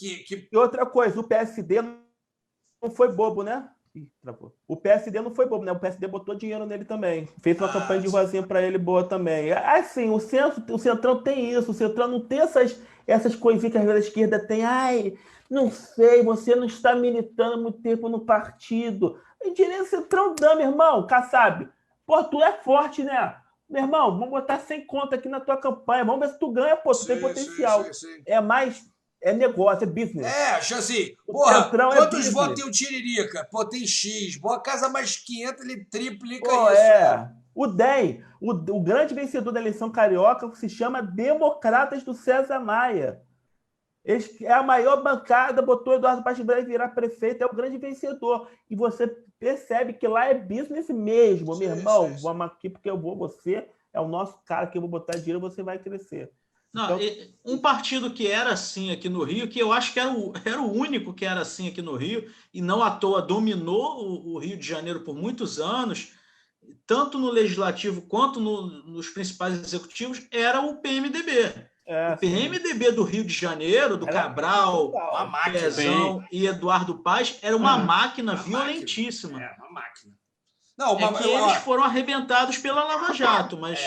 E outra coisa, o PSD não foi bobo, né? O PSD não foi bobo, né? O PSD botou dinheiro nele também. Fez uma campanha de ruazinha para ele boa também. Assim, o Centrão tem isso. O Centrão não tem essas coisinhas que às vezes a esquerda tem. Não sei, você não está militando há muito tempo no partido. E direito Centrão dá, meu irmão. Kassab, tu é forte, né? Meu irmão, vamos botar 100 conto aqui na tua campanha. Vamos ver se tu ganha, tu tem potencial. Sim. É negócio, é business. Assim, quantos votos tem o Tiririca? Tem X. Boa, casa mais 500, ele triplica isso. O DEM, o grande vencedor da eleição carioca, se chama Democratas do César Maia. É a maior bancada, botou Eduardo Paes vai virar prefeito, é o grande vencedor. E você percebe que lá é business mesmo, meu irmão. Vamos aqui porque você é o nosso cara que eu vou botar dinheiro, você vai crescer. Não, então, um partido que era assim aqui no Rio, que eu acho que era o único que era assim aqui no Rio, e não à toa dominou o Rio de Janeiro por muitos anos, tanto no Legislativo quanto nos principais executivos, era o PMDB. O PMDB do Rio de Janeiro, do Cabral, Pezão e Eduardo Paes, era uma máquina violentíssima. Uma máquina. Eles foram arrebentados pela Lava Jato, mas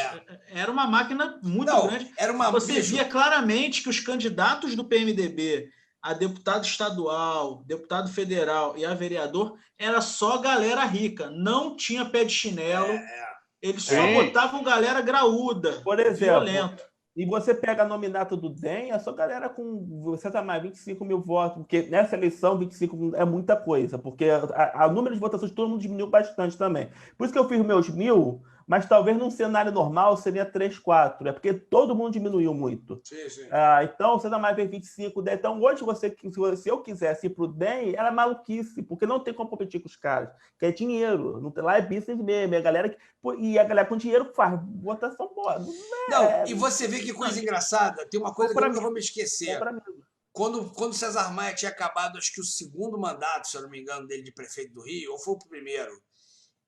era uma máquina muito grande. Você via claramente que os candidatos do PMDB a deputado estadual, deputado federal e a vereador era só galera rica. Não tinha pé de chinelo. eles só botavam galera graúda, Por exemplo, violento. e você pega a nominata do DEM, é só galera com, você tá mais 25 mil votos, porque nessa eleição 25 é muita coisa, porque o número de votações todo mundo diminuiu bastante também. Por isso que eu fiz meus 1.000, mas talvez num cenário normal seria 3, 4, é porque todo mundo diminuiu muito. Sim, sim. Então, você dá mais 25, 10. Então, hoje, se eu quisesse ir pro DEM, era maluquice, porque não tem como competir com os caras, que é dinheiro. Não tem, lá é business mesmo, é a galera e a galera com dinheiro faz votação boa. Não, e você vê que coisa engraçada, tem uma coisa que eu nunca vou me esquecer. Quando o César Maia tinha acabado, acho que o segundo mandato, se eu não me engano, dele de prefeito do Rio, ou foi o primeiro?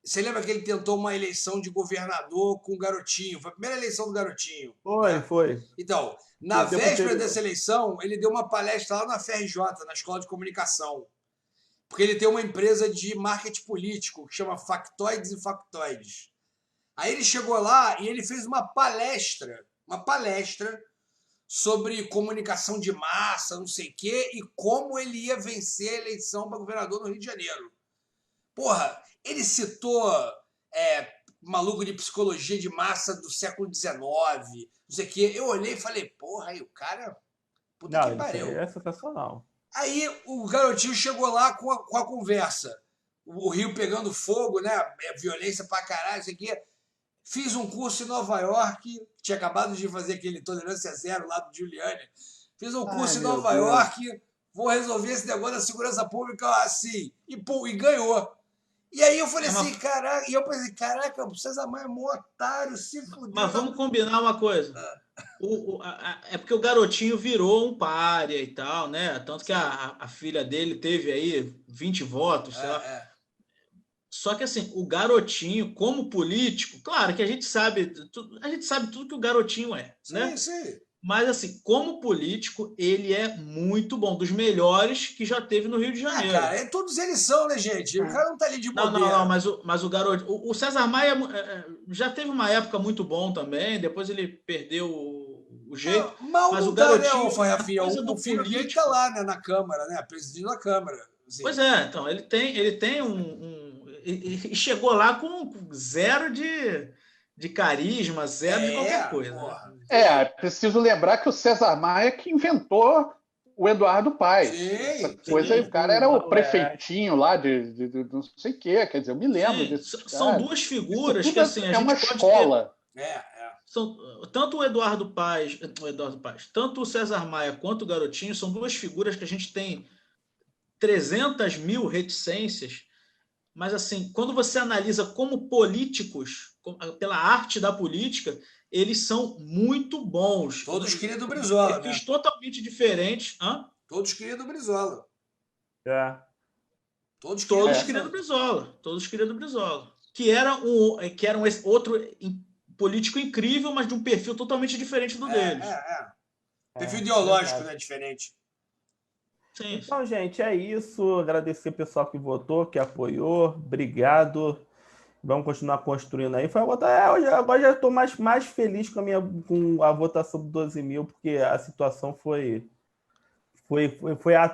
Você lembra que ele tentou uma eleição de governador com o Garotinho? Foi a primeira eleição do Garotinho. Foi. Então, na véspera dessa eleição, ele deu uma palestra lá na FRJ, na Escola de Comunicação. Porque ele tem uma empresa de marketing político que chama Factoides e Factoides. Aí ele chegou lá e ele fez uma palestra sobre comunicação de massa, não sei o quê, e como ele ia vencer a eleição para governador no Rio de Janeiro. Porra, ele citou maluco de psicologia de massa do século XIX, não sei o quê. Eu olhei e falei, porra, aí o cara... Puta que pariu. É sensacional. Aí o Garotinho chegou lá com a conversa. O Rio pegando fogo, né? Violência pra caralho, isso aqui. Fiz um curso em Nova York, tinha acabado de fazer aquele Tolerância Zero lá do Giuliani. Fiz um curso em Nova York, vou resolver esse negócio da segurança pública assim. E E ganhou. E aí eu falei assim, caraca, e eu pensei, caraca, o César Maia é um otário, se fudeu. Mas vamos combinar uma coisa. É porque o Garotinho virou um pária e tal, né? Tanto que a filha dele teve aí 20 votos, sei lá. Só que assim, o Garotinho, como político, claro que a gente sabe tudo que o Garotinho é, né? Sim. Mas assim, como político, ele é muito bom, dos melhores que já teve no Rio de Janeiro. Cara, todos eles são, né, gente? O cara não tá ali de bobeira. Não, mas o Garotinho... O César Maia já teve uma época muito bom também, depois ele perdeu o jeito. Mas o Garotinho... O filho dele tá lá, né, na Câmara, né? Presidindo a Câmara. Assim. Pois é, então, ele tem e chegou lá com zero de carisma, zero de qualquer coisa. Né? Preciso lembrar que o César Maia que inventou o Eduardo Paes. Essa coisa aí, o cara era o prefeitinho lá de não sei o quê, quer dizer, eu me lembro disso. São duas figuras que assim, a gente uma pode escola. Tanto o Eduardo Paes, tanto o César Maia quanto o Garotinho são duas figuras que a gente tem 300 mil reticências, mas assim, quando você analisa como políticos, pela arte da política, eles são muito bons. Todos queriam do Brizola, né? Totalmente diferentes. Todos queriam do Brizola. Todos queriam do Brizola. Que era um outro político incrível, mas de um perfil totalmente diferente do deles. Perfil ideológico, né? Diferente. Sim. Então, gente, é isso. Agradecer o pessoal que votou, que apoiou. Obrigado. Vamos continuar construindo aí. Agora já estou mais feliz com a votação do 12 mil, porque a situação foi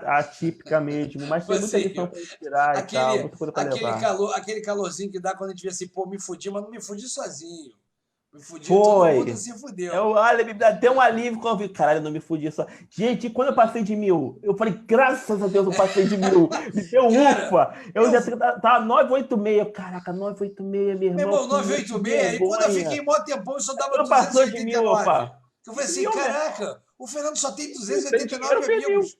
atípica mesmo. Mas tem muita lição para inspirar e tal. Muita coisa para levar. Aquele calorzinho que dá quando a gente vê assim, pô, me fudi, mas não me fudi sozinho. Me fudi, todo mundo se fudeu. Me dá até um alívio quando eu vi, caralho, não me fudi só. Gente, quando eu passei de 1.000, eu falei, graças a Deus eu passei de 1.000. Me deu ufa. Eu já tava 986. Caraca, 986, meu irmão. Meu irmão, 986. E quando eu fiquei mó tempão, eu só dava 289. Eu falei assim, caraca, o Fernando só tem 289 amigos.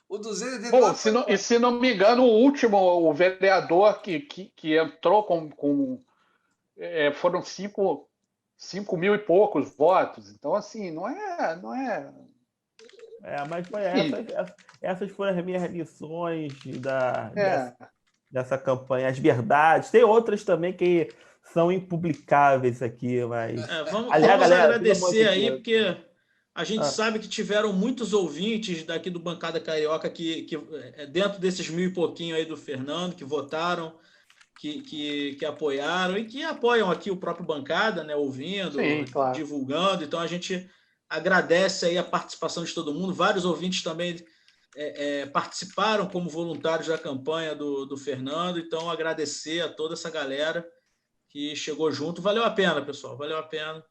O 289. Bom, se não me engano, o vereador que entrou com foram 5 mil e poucos votos. Então, assim, não é... Mas foi essas foram as minhas lições dessa campanha. As verdades. Tem outras também que são impublicáveis aqui, mas... Vamos agradecer aí, porque a gente sabe que tiveram muitos ouvintes daqui do Bancada Carioca que dentro desses 1.000 e pouquinho aí do Fernando, que votaram, que apoiaram e que apoiam aqui o próprio Bancada, né, ouvindo, claro, divulgando. Então a gente agradece aí a participação de todo mundo. Vários ouvintes também participaram como voluntários da campanha do Fernando. Então, agradecer a toda essa galera que chegou junto. Valeu a pena, pessoal. Valeu a pena.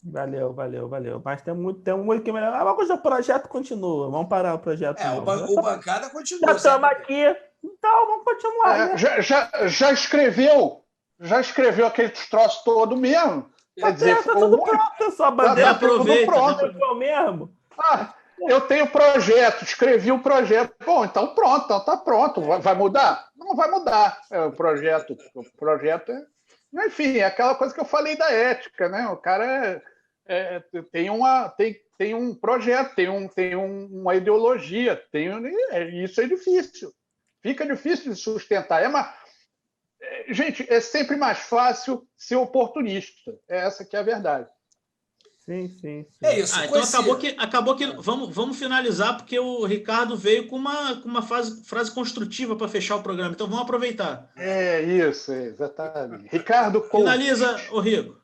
Valeu. Mas tem muito que melhorar. Mas o projeto continua. Vamos parar o projeto. O Bancada continua. Já estamos aqui, então vamos continuar. Né? Já escreveu aqueles troços todo mesmo. Quer dizer, tá tudo pronto, sua bandeira aproveita, tudo mesmo. Eu tenho projeto, escrevi o projeto. Bom, então pronto, então tá pronto. Vai mudar? Não vai mudar. O projeto é... Enfim, é aquela coisa que eu falei da ética, né? O cara tem um projeto, tem uma ideologia, isso é difícil. Fica difícil de sustentar. Gente, é sempre mais fácil ser oportunista. Essa que é a verdade. Sim. É isso. Então acabou que vamos finalizar, porque o Ricardo veio com uma frase construtiva para fechar o programa. Então vamos aproveitar. Isso, exatamente. Ricardo, finaliza, ô Rico.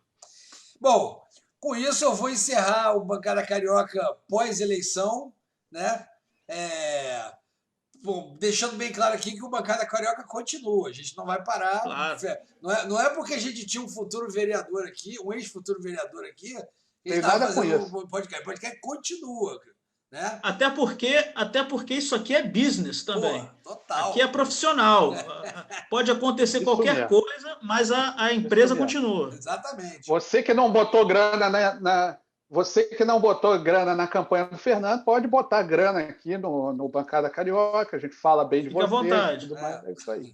Bom, com isso eu vou encerrar o Bancada Carioca pós-eleição, né? Bom, deixando bem claro aqui que o Bancada Carioca continua, a gente não vai parar. Claro. Não é porque a gente tinha um futuro vereador aqui, um ex-futuro vereador aqui, que tem estava nada com fazendo isso. o podcast continua, né? Até porque isso aqui é business também. Pô, total. Aqui é profissional. Pode acontecer qualquer coisa, mas a empresa continua. Exatamente. Você que não botou grana Você que não botou grana na campanha do Fernando, pode botar grana aqui no Bancada Carioca. A gente fala bem de você. Fica à vontade. É isso aí.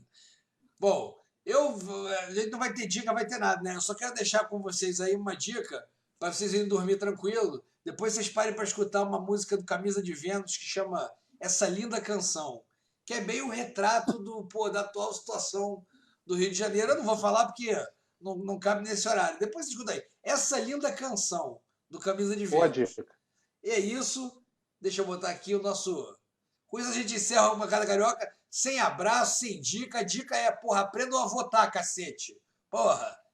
Bom, a gente não vai ter dica, vai ter nada, né? Eu só quero deixar com vocês aí uma dica para vocês irem dormir tranquilo. Depois vocês parem para escutar uma música do Camisa de Vênus que chama Essa Linda Canção, que é bem o retrato da atual situação do Rio de Janeiro. Eu não vou falar porque não cabe nesse horário. Depois escuta aí. Essa Linda Canção do Camisa de Vênus. E é isso. Deixa eu botar aqui o nosso... Com isso a gente encerra o Bancada Carioca sem abraço, sem dica. A dica é, aprendam a votar, cacete.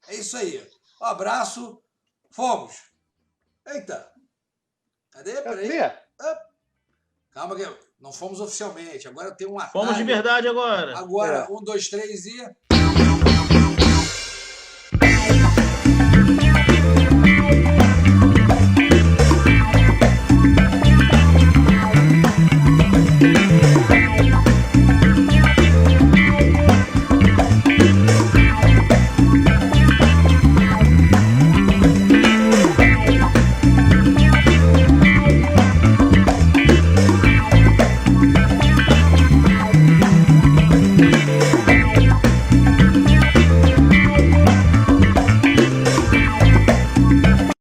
É isso aí. Um abraço. Fomos. Eita. Cadê? Peraí. Calma que não fomos oficialmente. Agora tem um atalho. Fomos de verdade agora. Agora, 1, 2, 3 e...